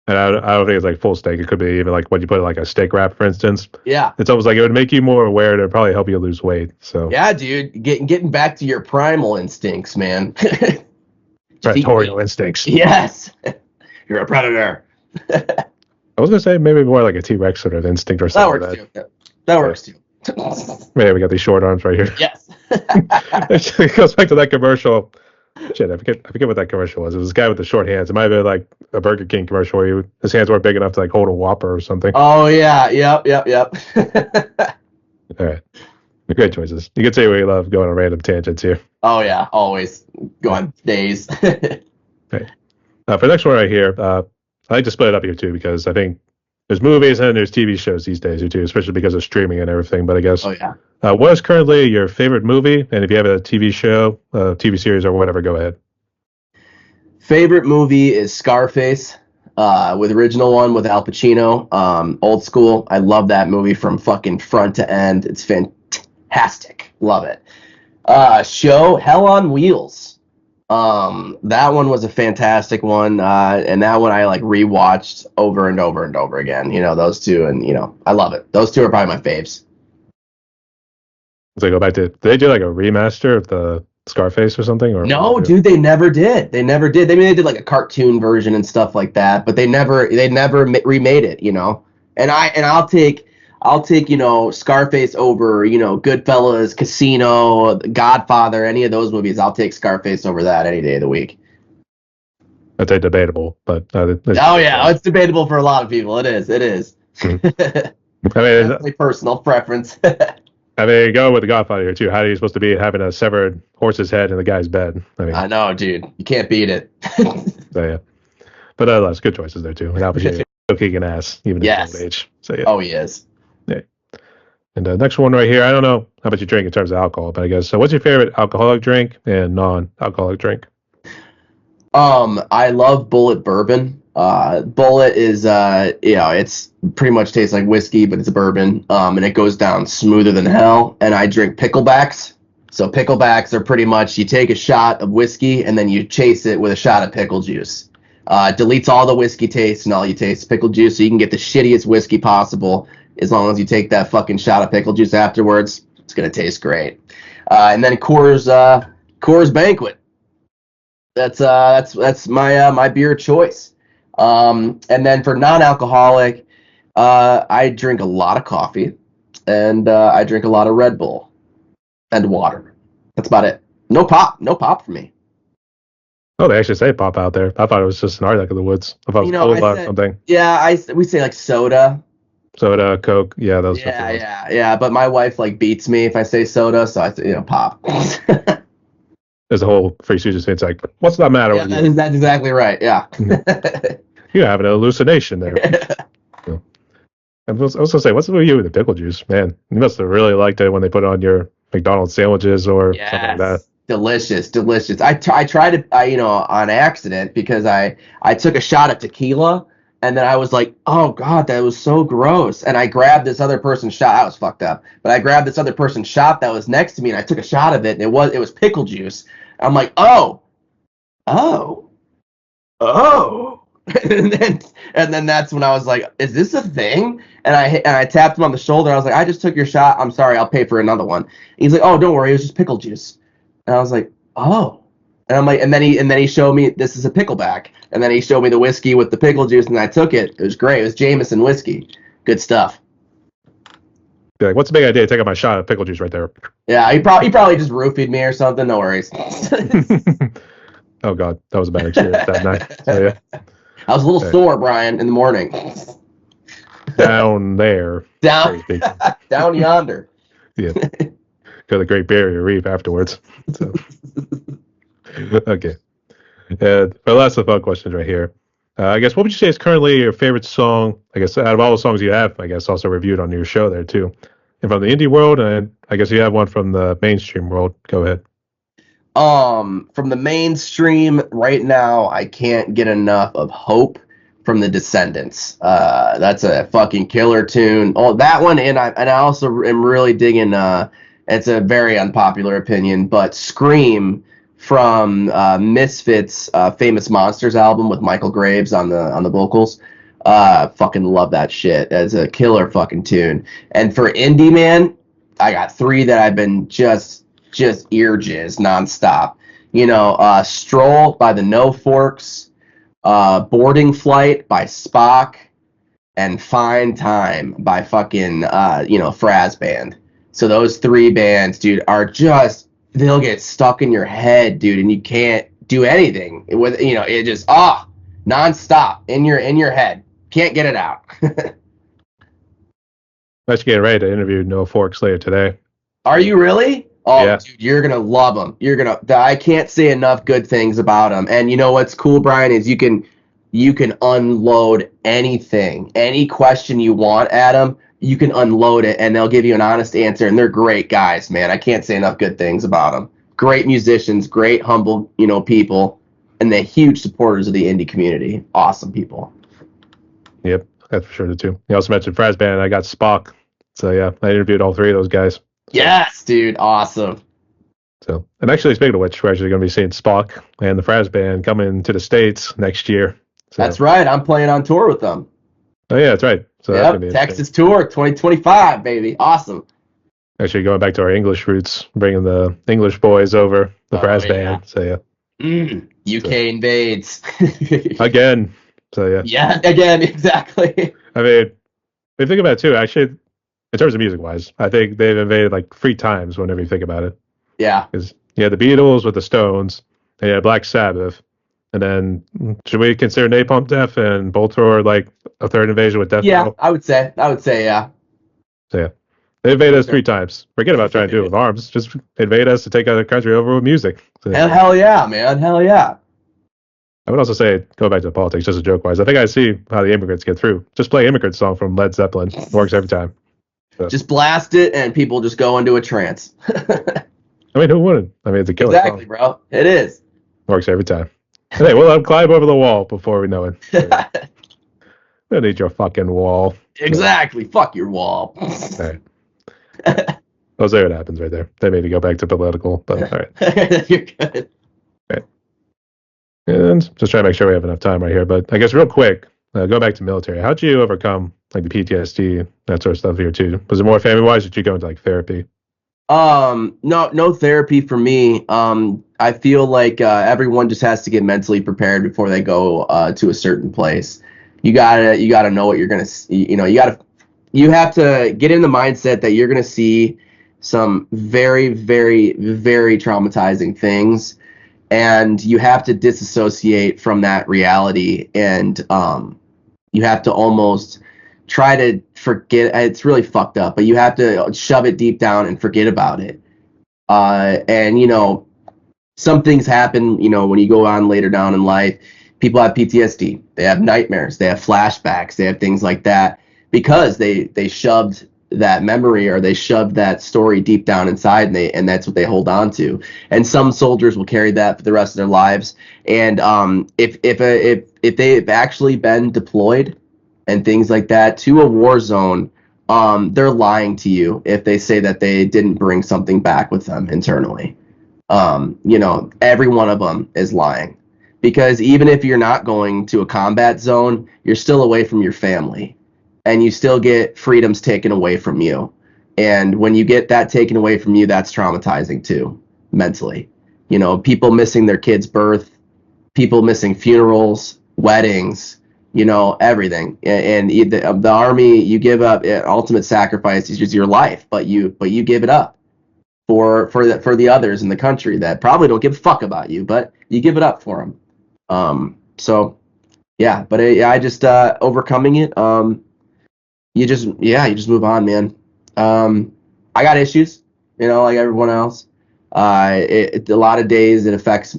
S1: and I don't think it's like full steak. It could be even like when you put in like a steak wrap, for instance.
S2: Yeah,
S1: it's almost like it would make you more aware. And it'd probably help you lose weight. So
S2: yeah, dude, getting back to your primal instincts, man.
S1: Predatorial instincts.
S2: Yes, you're a predator.
S1: I was gonna say maybe more like a T-Rex sort of instinct or something.
S2: That works too. That works too.
S1: Man, we got these short arms right here.
S2: Yes.
S1: It goes back to that commercial. Shit, I forget what that commercial was. It was this guy with the short hands. It might have been like a Burger King commercial where his hands weren't big enough to like hold a Whopper or something.
S2: Oh yeah, yep.
S1: All right, great choices. You can say we love going on random tangents here.
S2: Oh yeah, always go on days.
S1: Right. For the next one right here, I like to split it up here too because I think there's movies and there's TV shows these days too, especially because of streaming and everything. But I guess,
S2: Oh yeah.
S1: what is currently your favorite movie? And if you have a TV show, TV series, or whatever, go ahead.
S2: Favorite movie is Scarface, with original one with Al Pacino, old school. I love that movie from fucking front to end. It's fantastic. Love it. Show Hell on Wheels. That one was a fantastic one, and that one I like rewatched over and over and over again. You know, those two, and you know, I love it. Those two are probably my faves.
S1: So go back to, did they do like a remaster of the Scarface or something? Or
S2: No, dude, they never did. They never did. I mean, they did like a cartoon version and stuff like that, but they never remade it. You know, and I'll take you know Scarface over you know Goodfellas, Casino, Godfather, any of those movies. I'll take Scarface over that any day of the week.
S1: That's debatable, but
S2: oh yeah, it's debatable for a lot of people. It is. It is.
S1: I mean,
S2: definitely personal preference.
S1: I mean, go with the Godfather here too. How are you supposed to be having a severed horse's head in the guy's bed? I mean,
S2: I know, dude. You can't beat it.
S1: So yeah, but there's good choices there too. And Al Pacino, kicking ass even at his old age. So yeah.
S2: Oh, he is.
S1: Yeah. And the next one right here, I don't know how much you drink in terms of alcohol, but I guess so. What's your favorite alcoholic drink and non-alcoholic drink?
S2: I love Bullet bourbon. Bullet is you know, it's pretty much tastes like whiskey, but it's a bourbon. And it goes down smoother than hell. And I drink picklebacks. So picklebacks are pretty much you take a shot of whiskey and then you chase it with a shot of pickle juice. Deletes all the whiskey taste and all you taste is pickle juice, so you can get the shittiest whiskey possible. As long as you take that fucking shot of pickle juice afterwards, it's gonna taste great. And then Coors Banquet. That's my beer choice. And then for non-alcoholic, I drink a lot of coffee, and I drink a lot of Red Bull and water. That's about it. No pop for me.
S1: Oh, they actually say pop out there. I thought it was just in our neck of the woods. I thought it was cola or something.
S2: Yeah, we say like soda.
S1: Soda, Coke, yeah, those.
S2: Yeah. But my wife like beats me if I say soda, so I say pop.
S1: There's a whole Free Stooges thing. It's like, what's the matter with you?
S2: That's exactly right. Yeah.
S1: You have an hallucination there. Yeah. I was gonna say, what's with you with the pickle juice, man? You must have really liked it when they put it on your McDonald's sandwiches or something like that.
S2: Delicious. I tried it, on accident because I took a shot of tequila. And then I was like, oh, God, that was so gross. And I grabbed this other person's shot. I was fucked up. But I grabbed this other person's shot that was next to me, and I took a shot of it, and it was pickle juice. I'm like, oh. and then that's when I was like, is this a thing? And I tapped him on the shoulder. I was like, I just took your shot. I'm sorry. I'll pay for another one. And he's like, oh, don't worry. It was just pickle juice. And I was like, oh. And I'm like, and then he showed me this is a pickleback, and then he showed me the whiskey with the pickle juice, and I took it. It was great. It was Jameson whiskey. Good stuff.
S1: Be like, what's the big idea? Take out my shot of pickle juice right there.
S2: Yeah, he probably just roofied me or something. No worries.
S1: Oh God, that was a bad experience that night. So, yeah.
S2: I was a little sore, Brian, in the morning.
S1: Down there.
S2: Down yonder.
S1: Yeah. Go to the Great Barrier Reef afterwards. So. Okay. And my last of the fun questions right here. I guess what would you say is currently your favorite song? I guess out of all the songs you have, I guess also reviewed on your show there too, and from the indie world, and I guess you have one from the mainstream world. Go ahead.
S2: From the mainstream right now, I can't get enough of Hope from the Descendants. That's a fucking killer tune. Oh, that one, and I also am really digging. It's a very unpopular opinion, but Scream from Misfits' Famous Monsters album with Michael Graves on the vocals. Fucking love that shit. As a killer fucking tune. And for indie, man, I got three that I've been just ear jizz nonstop. Stroll by the No Forks, Boarding Flight by Spock, and Fine Time by fucking Fraz Band. So those three bands, dude, are just, they'll get stuck in your head, dude, and you can't do anything with, it just nonstop in your head. Can't get it out.
S1: Let's get ready to interview No Forks later today.
S2: Are you really? Oh,
S1: Yeah.
S2: dude, you're gonna love them. I can't say enough good things about them. And you know what's cool, Brian, is you can unload anything, any question you want at them. You can unload it, and they'll give you an honest answer. And they're great guys, man. I can't say enough good things about them. Great musicians, great humble, people, and they're huge supporters of the indie community. Awesome people.
S1: Yep, that's for sure too. You also mentioned Fraz Band. I got Spock. So yeah, I interviewed all three of those guys. So,
S2: yes, dude, awesome.
S1: So, and actually, speaking of which, we're actually going to be seeing Spock and the Fraz Band coming to the States next year. So.
S2: That's right. I'm playing on tour with them.
S1: Oh yeah, that's right. So
S2: yep,
S1: that's gonna be
S2: Texas tour 2025, baby. Awesome.
S1: Actually, going back to our English roots, bringing the English boys over, the Fraz Band. So yeah.
S2: UK invades.
S1: Again. So yeah.
S2: Yeah, again, exactly.
S1: I mean, if you think about it too, actually, in terms of music-wise, I think they've invaded like 3 times whenever you think about it.
S2: Yeah.
S1: Because you had the Beatles with the Stones, and you had Black Sabbath, and then should we consider Napalm Death and Voltor like a third invasion with Death
S2: Yeah,
S1: Metal?
S2: I would say, yeah.
S1: So yeah. They invade us 3 times. Forget about trying to do it with arms. Just invade us to take other country over with music. So,
S2: hell yeah, man. Hell yeah.
S1: I would also say, go back to politics, just a joke-wise. I think I see how the immigrants get through. Just play Immigrant Song from Led Zeppelin. It works every time. So.
S2: Just blast it, and people just go into a trance.
S1: I mean, who wouldn't? I mean, it's a killer
S2: exactly,
S1: song.
S2: bro. It is.
S1: Works every time. Hey, we'll climb over the wall before we know it. I don't need your fucking wall.
S2: Exactly. So. Fuck your wall.
S1: All right. I'll say what happens right there. They made me go back to political, but all right.
S2: You're good.
S1: Right. And just trying to make sure we have enough time right here. But I guess real quick, go back to military. How'd you overcome like the PTSD, that sort of stuff here too? Was it more family wise, or did you go into like therapy?
S2: No therapy for me. I feel like everyone just has to get mentally prepared before they go to a certain place. You gotta know what you're gonna see. You have to get in the mindset that you're gonna see some very, very, very traumatizing things, and you have to disassociate from that reality, and you have to almost try to forget. It's really fucked up, but you have to shove it deep down and forget about it. And some things happen, when you go on later down in life. People have PTSD, they have nightmares, they have flashbacks, they have things like that because they shoved that memory or they shoved that story deep down inside, and that's what they hold on to. And some soldiers will carry that for the rest of their lives. And if they've actually been deployed and things like that to a war zone, they're lying to you if they say that they didn't bring something back with them internally. Every one of them is lying, because even if you're not going to a combat zone, you're still away from your family, and you still get freedoms taken away from you. And when you get that taken away from you, that's traumatizing too, mentally. People missing their kids' birth, people missing funerals, weddings, everything. And the army, you give up. Ultimate sacrifice is just your life, but you give it up for the others in the country that probably don't give a fuck about you, but you give it up for them. So yeah, but I just overcoming it. You just move on, man. I got issues, like everyone else. A lot of days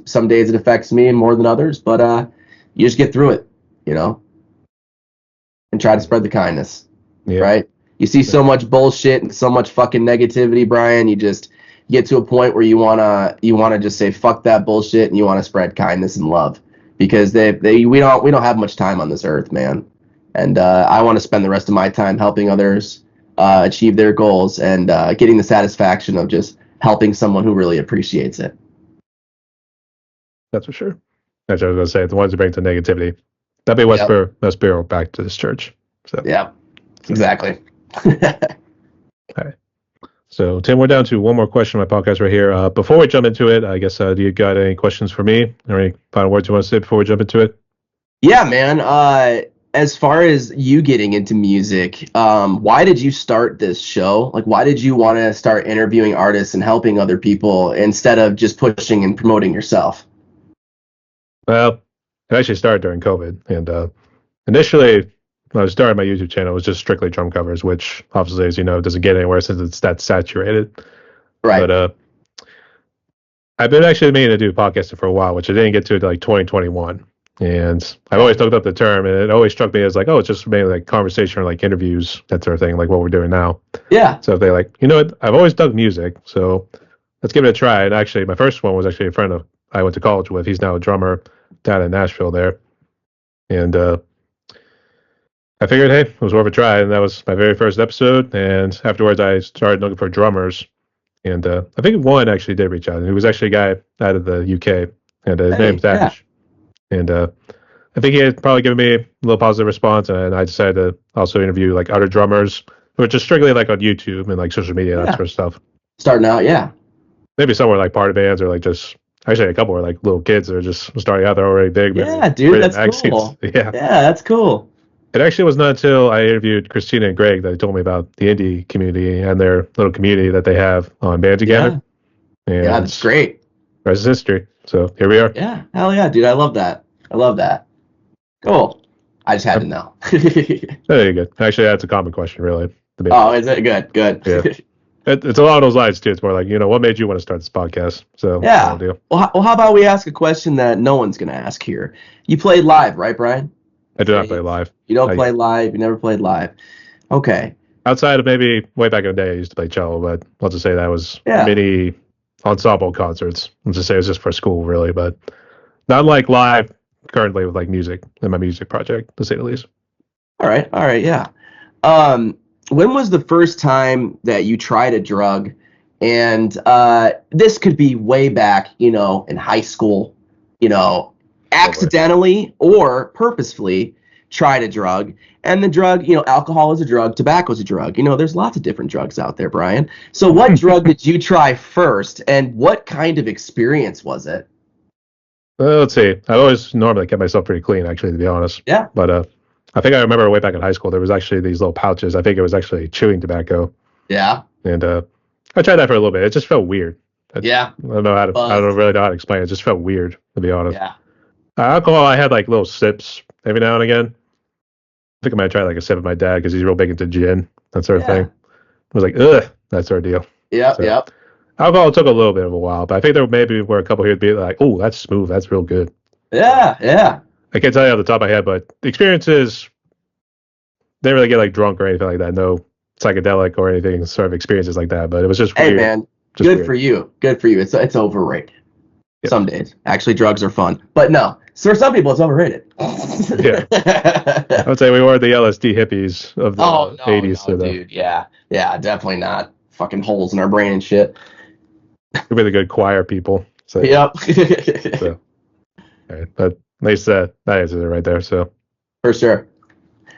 S2: some days it affects me more than others, but you just get through it, and try to spread the kindness. Yeah. Right? You see so much bullshit and so much fucking negativity, Brian. You just get to a point where you wanna just say fuck that bullshit, and you want to spread kindness and love, because we don't have much time on this earth, man. And I want to spend the rest of my time helping others achieve their goals and getting the satisfaction of just helping someone who really appreciates it.
S1: That's for sure. That's what I was going to say. The ones who bring to negativity. That'd be West Bureau back to this church. So
S2: yeah, exactly.
S1: All right. So Tim, we're down to one more question on my podcast right here. Before we jump into it, I guess do you got any questions for me, or any final words you want to say before we jump into it?
S2: Yeah, man. As far as you getting into music, why did you start this show? Like, why did you want to start interviewing artists and helping other people instead of just pushing and promoting yourself?
S1: Well, it actually started during COVID, and initially when I was starting my YouTube channel, it was just strictly drum covers, which obviously, as you know, doesn't get anywhere since it's that saturated.
S2: Right.
S1: But I've been actually meaning to do podcasting for a while, which I didn't get to like 2021. And I've always looked up the term, and it always struck me as like, oh, it's just mainly like conversation or like interviews, that sort of thing, like what we're doing now.
S2: Yeah.
S1: So if they like, you know what, I've always dug music, so let's give it a try. And actually, my first one was actually a friend of I went to college with. He's now a drummer down in Nashville there. And I figured, hey, it was worth a try. And that was my very first episode. And afterwards, I started looking for drummers. And I think one actually did reach out. And he was actually a guy out of the UK. And his name's Dash. Yeah. And I think he had probably given me a little positive response. And I decided to also interview like other drummers, which is strictly like on YouTube and like social media, that sort of stuff.
S2: Starting out, yeah.
S1: Maybe some were like party bands or like just, actually a couple were like little kids that are just starting out. They're already big.
S2: Yeah, dude, that's cool.
S1: Yeah,
S2: that's cool.
S1: It actually was not until I interviewed Christina and Greg that they told me about the indie community and their little community that they have on Band Together.
S2: Yeah, and that's great.
S1: Rest is history. So here we are.
S2: Yeah, hell yeah, dude. I love that. Cool. I just had to know.
S1: There you go. Actually, that's a common question, really.
S2: Oh, is it? Good.
S1: Yeah. It's along those lines, too. It's more like, what made you want to start this podcast? So
S2: yeah. Well, how about we ask a question that no one's going to ask here? You played live, right, Brian?
S1: I do not play live.
S2: You don't play live? You never played live? Okay.
S1: Outside of maybe way back in the day, I used to play cello, but let's just say that was mini ensemble concerts. Let's just say it was just for school, really, but not like live currently with like music in my music project, to say the least.
S2: All right, yeah. When was the first time that you tried a drug? And this could be way back, in high school, accidentally or purposefully tried a drug. And the drug, alcohol is a drug, tobacco is a drug. There's lots of different drugs out there, Brian. So what drug did you try first, and what kind of experience was it?
S1: Let's see. I always normally kept myself pretty clean, actually, to be honest.
S2: Yeah.
S1: But I think I remember way back in high school, there was actually these little pouches. I think it was actually chewing tobacco.
S2: Yeah.
S1: And I tried that for a little bit. It just felt weird. I don't know how to. I don't really know how to explain it. It just felt weird, to be honest.
S2: Yeah.
S1: Alcohol, I had like little sips every now and again. I think I might try like a sip with my dad because he's real big into gin, that sort of thing. I was like, ugh, that sort of deal.
S2: Yeah.
S1: Alcohol took a little bit of a while, but I think there maybe were a couple here to be like, oh, that's smooth. That's real good.
S2: Yeah.
S1: I can't tell you off the top of my head, but the experiences, they didn't really get like drunk or anything like that. No psychedelic or anything sort of experiences like that, but it was just weird.
S2: Hey, man, good for you. It's overrated. Yep. Some days. Actually, drugs are fun. But no, so for some people, it's overrated.
S1: Yeah. I would say we were the LSD hippies of the 80s.
S2: No, dude. Yeah, definitely not. Fucking holes in our brain and shit.
S1: We'd be the good choir people. So,
S2: yep.
S1: So. All right, but at least that answers it right there. So
S2: for sure.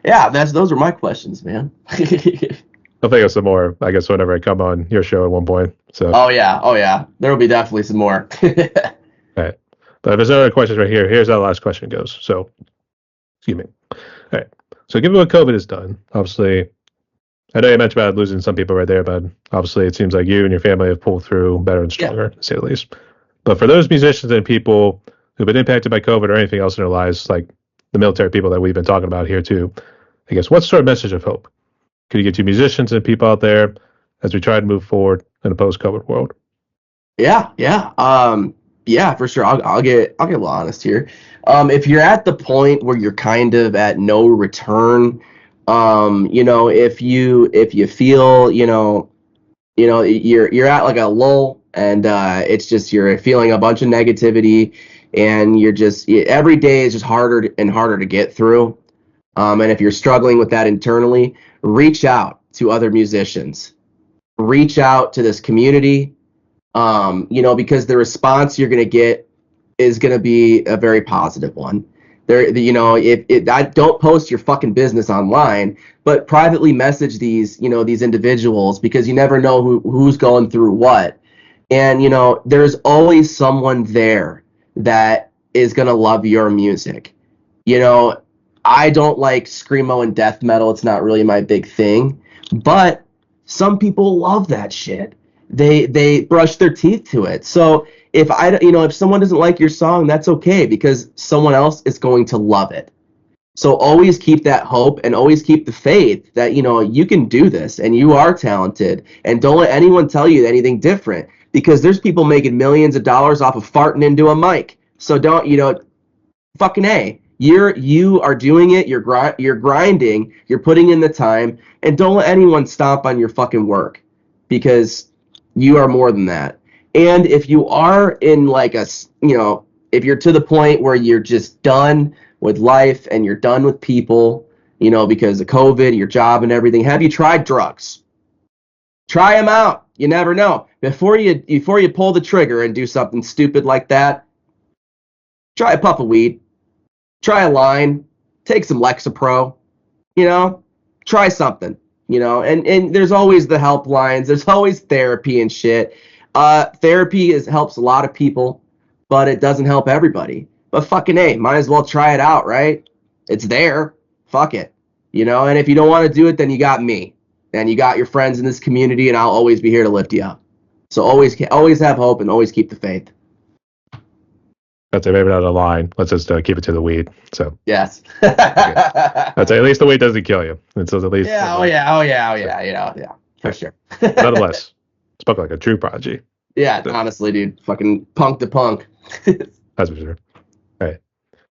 S2: Yeah, those are my questions, man.
S1: I'll think of some more, I guess, whenever I come on your show at one point. So.
S2: Oh yeah. There will be definitely some more.
S1: All right. But if there's no other questions right here, here's how the last question goes. So, excuse me. All right. So, given what COVID has done, obviously, I know you mentioned about losing some people right there, but obviously it seems like you and your family have pulled through better and stronger, to say the least. But for those musicians and people who've been impacted by COVID or anything else in their lives, like the military people that we've been talking about here too, I guess, what sort of message of hope could you get to musicians and people out there as we try to move forward in a post-COVID world?
S2: Yeah, for sure. I'll get a little honest here. If you're at the point where you're kind of at no return, if you feel, you're at like a lull and it's just you're feeling a bunch of negativity and you're just every day is just harder and harder to get through. And if you're struggling with that internally, reach out to other musicians, reach out to this community. Because the response you're going to get is going to be a very positive one. Don't post your fucking business online, but privately message these individuals because you never know who's going through what. And, there's always someone there that is going to love your music. I don't like screamo and death metal. It's not really my big thing, but some people love that shit. They brush their teeth to it. So if someone doesn't like your song, that's okay because someone else is going to love it. So always keep that hope and always keep the faith that, you can do this and you are talented, and don't let anyone tell you anything different because there's people making millions of dollars off of farting into a mic. So don't, fucking A. You are doing it. You're grinding. You're putting in the time, and don't let anyone stomp on your fucking work, because you are more than that. And if you are in like if you're to the point where you're just done with life and you're done with people, because of COVID, your job and everything, have you tried drugs? Try them out. You never know. Before you pull the trigger and do something stupid like that, try a puff of weed. Try a line. Take some Lexapro. Try something. And there's always the helplines. There's always therapy and shit. Therapy helps a lot of people, but it doesn't help everybody. But fucking A, might as well try it out, right? It's there. Fuck it. And if you don't want to do it, then you got me. And you got your friends in this community, and I'll always be here to lift you up. So always have hope and always keep the faith.
S1: That's maybe not a line. Let's just keep it to the weed. So
S2: yes.
S1: I'd say at least the weed doesn't kill you. And so at least
S2: yeah. For sure.
S1: Nonetheless, spoke like a true prodigy.
S2: Yeah, honestly, dude. Fucking punk to punk.
S1: That's for sure. All right.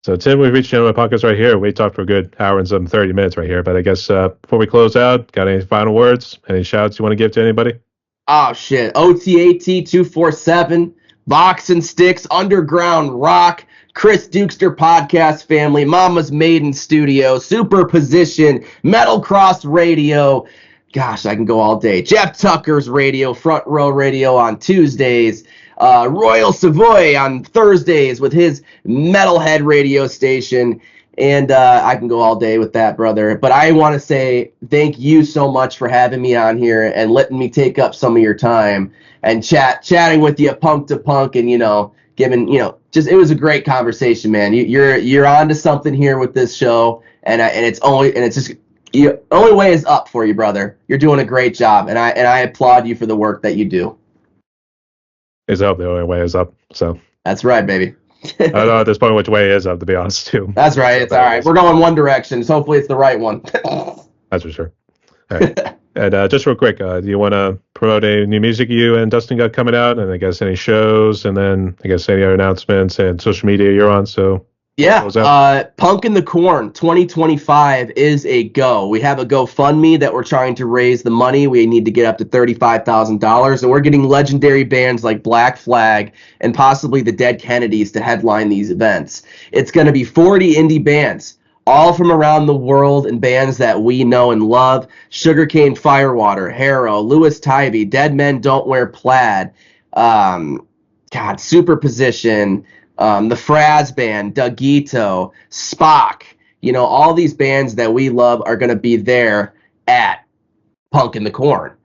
S1: So, Tim, we've reached the end of my podcast right here. We talked for a good hour and some 30 minutes right here. But I guess before we close out, got any final words? Any shouts you want to give to anybody?
S2: Oh, shit. OTAT 247, Box and Sticks, Underground Rock, Chris Dukester Podcast Family, Mama's Maiden Studio, Superposition, Metal Cross Radio. Gosh, I can go all day. Jeff Tucker's Radio, Front Row Radio on Tuesdays. Royal Savoy on Thursdays with his Metalhead radio station. And I can go all day with that, brother. But I want to say thank you so much for having me on here and letting me take up some of your time and chatting with you punk to punk and, giving, just it was a great conversation, man. You're onto something here with this show. And it's just the only way is up for you, brother. You're doing a great job. And I applaud you for the work that you do.
S1: Is up. The only way is up. So
S2: that's right, baby.
S1: I don't know at this point which way is up, to be honest, too.
S2: That's right. It's all right. We're going one direction. So hopefully it's the right one.
S1: That's for sure. All right. And just real quick, do you want to promote any new music you and Dustin got coming out? And I guess any shows, and then I guess any other announcements and social media you're on. So
S2: yeah, Punk in the Corn 2025 is a go. We have a GoFundMe that we're trying to raise the money. We need to get up to $35,000, and we're getting legendary bands like Black Flag and possibly the Dead Kennedys to headline these events. It's going to be 40 indie bands, all from around the world, and bands that we know and love. Sugarcane Firewater, Harrow, Louis Tivey, Dead Men Don't Wear Plaid, Superposition, the Fraz Band, Dugito, Spock, all these bands that we love are going to be there at Punk in the Corn.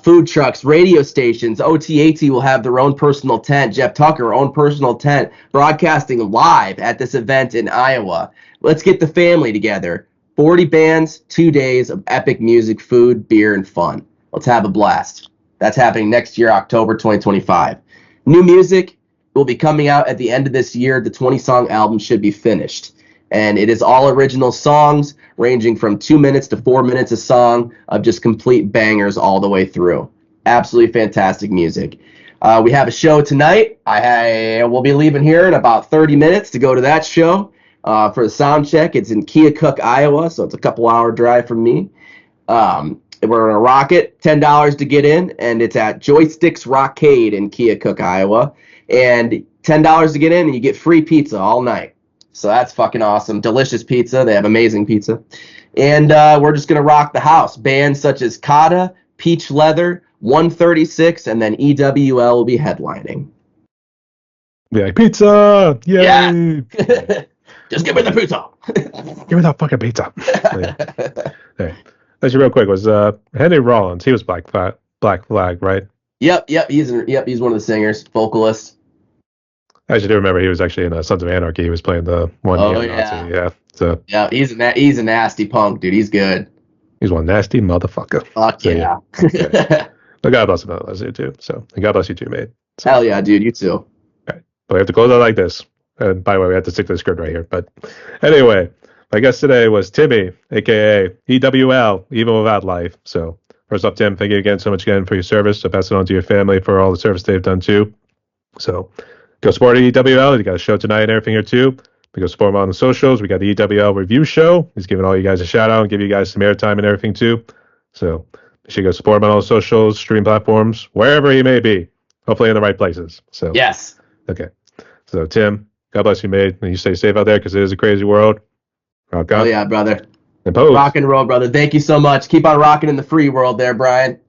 S2: Food trucks, radio stations, OTAT will have their own personal tent. Jeff Tucker, own personal tent, broadcasting live at this event in Iowa. Let's get the family together. 40 bands, 2 days of epic music, food, beer, and fun. Let's have a blast. That's happening next year, October 2025. New music will be coming out at the end of this year. The 20-song album should be finished. And it is all original songs, ranging from 2 minutes to 4 minutes a song of just complete bangers all the way through. Absolutely fantastic music. We have a show tonight. I will be leaving here in about 30 minutes to go to that show for the sound check. It's in Keokuk, Iowa, so it's a couple-hour drive from me. We're going to rock it, $10 to get in, and it's at Joysticks Rockade in Keokuk, Iowa. And $10 to get in, and you get free pizza all night. So that's fucking awesome. Delicious pizza. They have amazing pizza. And we're just going to rock the house. Bands such as Kata, Peach Leather, 136, and then EWL will be headlining.
S1: Yeah, pizza! Yay!
S2: Yeah. Just give me the pizza.
S1: Give me that fucking pizza. Hey. Actually, real quick, was Henry Rollins. He was Black Flag, right?
S2: Yep. He's one of the singers, vocalist.
S1: I actually do remember he was actually in Sons of Anarchy. He was playing the one.
S2: Oh yeah.
S1: Yeah. So.
S2: Yeah, he's a nasty punk, dude. He's good.
S1: He's one nasty motherfucker.
S2: Fuck yeah.
S1: Yeah. But God bless him. I love you too. So, and God bless you too, mate. So.
S2: Hell yeah, dude. You too.
S1: All right. But we have to close out like this. And by the way, we have to stick to the script right here. But anyway, my guest today was Timmy, aka EWL, Even Without Life. So First off, Tim, thank you again so much again for your service. So pass it on to your family for all the service they've done too. So go support EWL. You got a show tonight and everything here too. We go support him on the socials. We got the EWL review show. He's giving all you guys a shout out and give you guys some airtime and everything too. So you should go support him on all the socials, stream platforms, wherever he may be. Hopefully in the right places. So
S2: yes.
S1: Okay. So Tim, God bless you, mate. And you stay safe out there because it is a crazy world. Rock on.
S2: Oh yeah, brother.
S1: And pose.
S2: Rock and roll, brother. Thank you so much. Keep on rocking in the free world there, Bryan.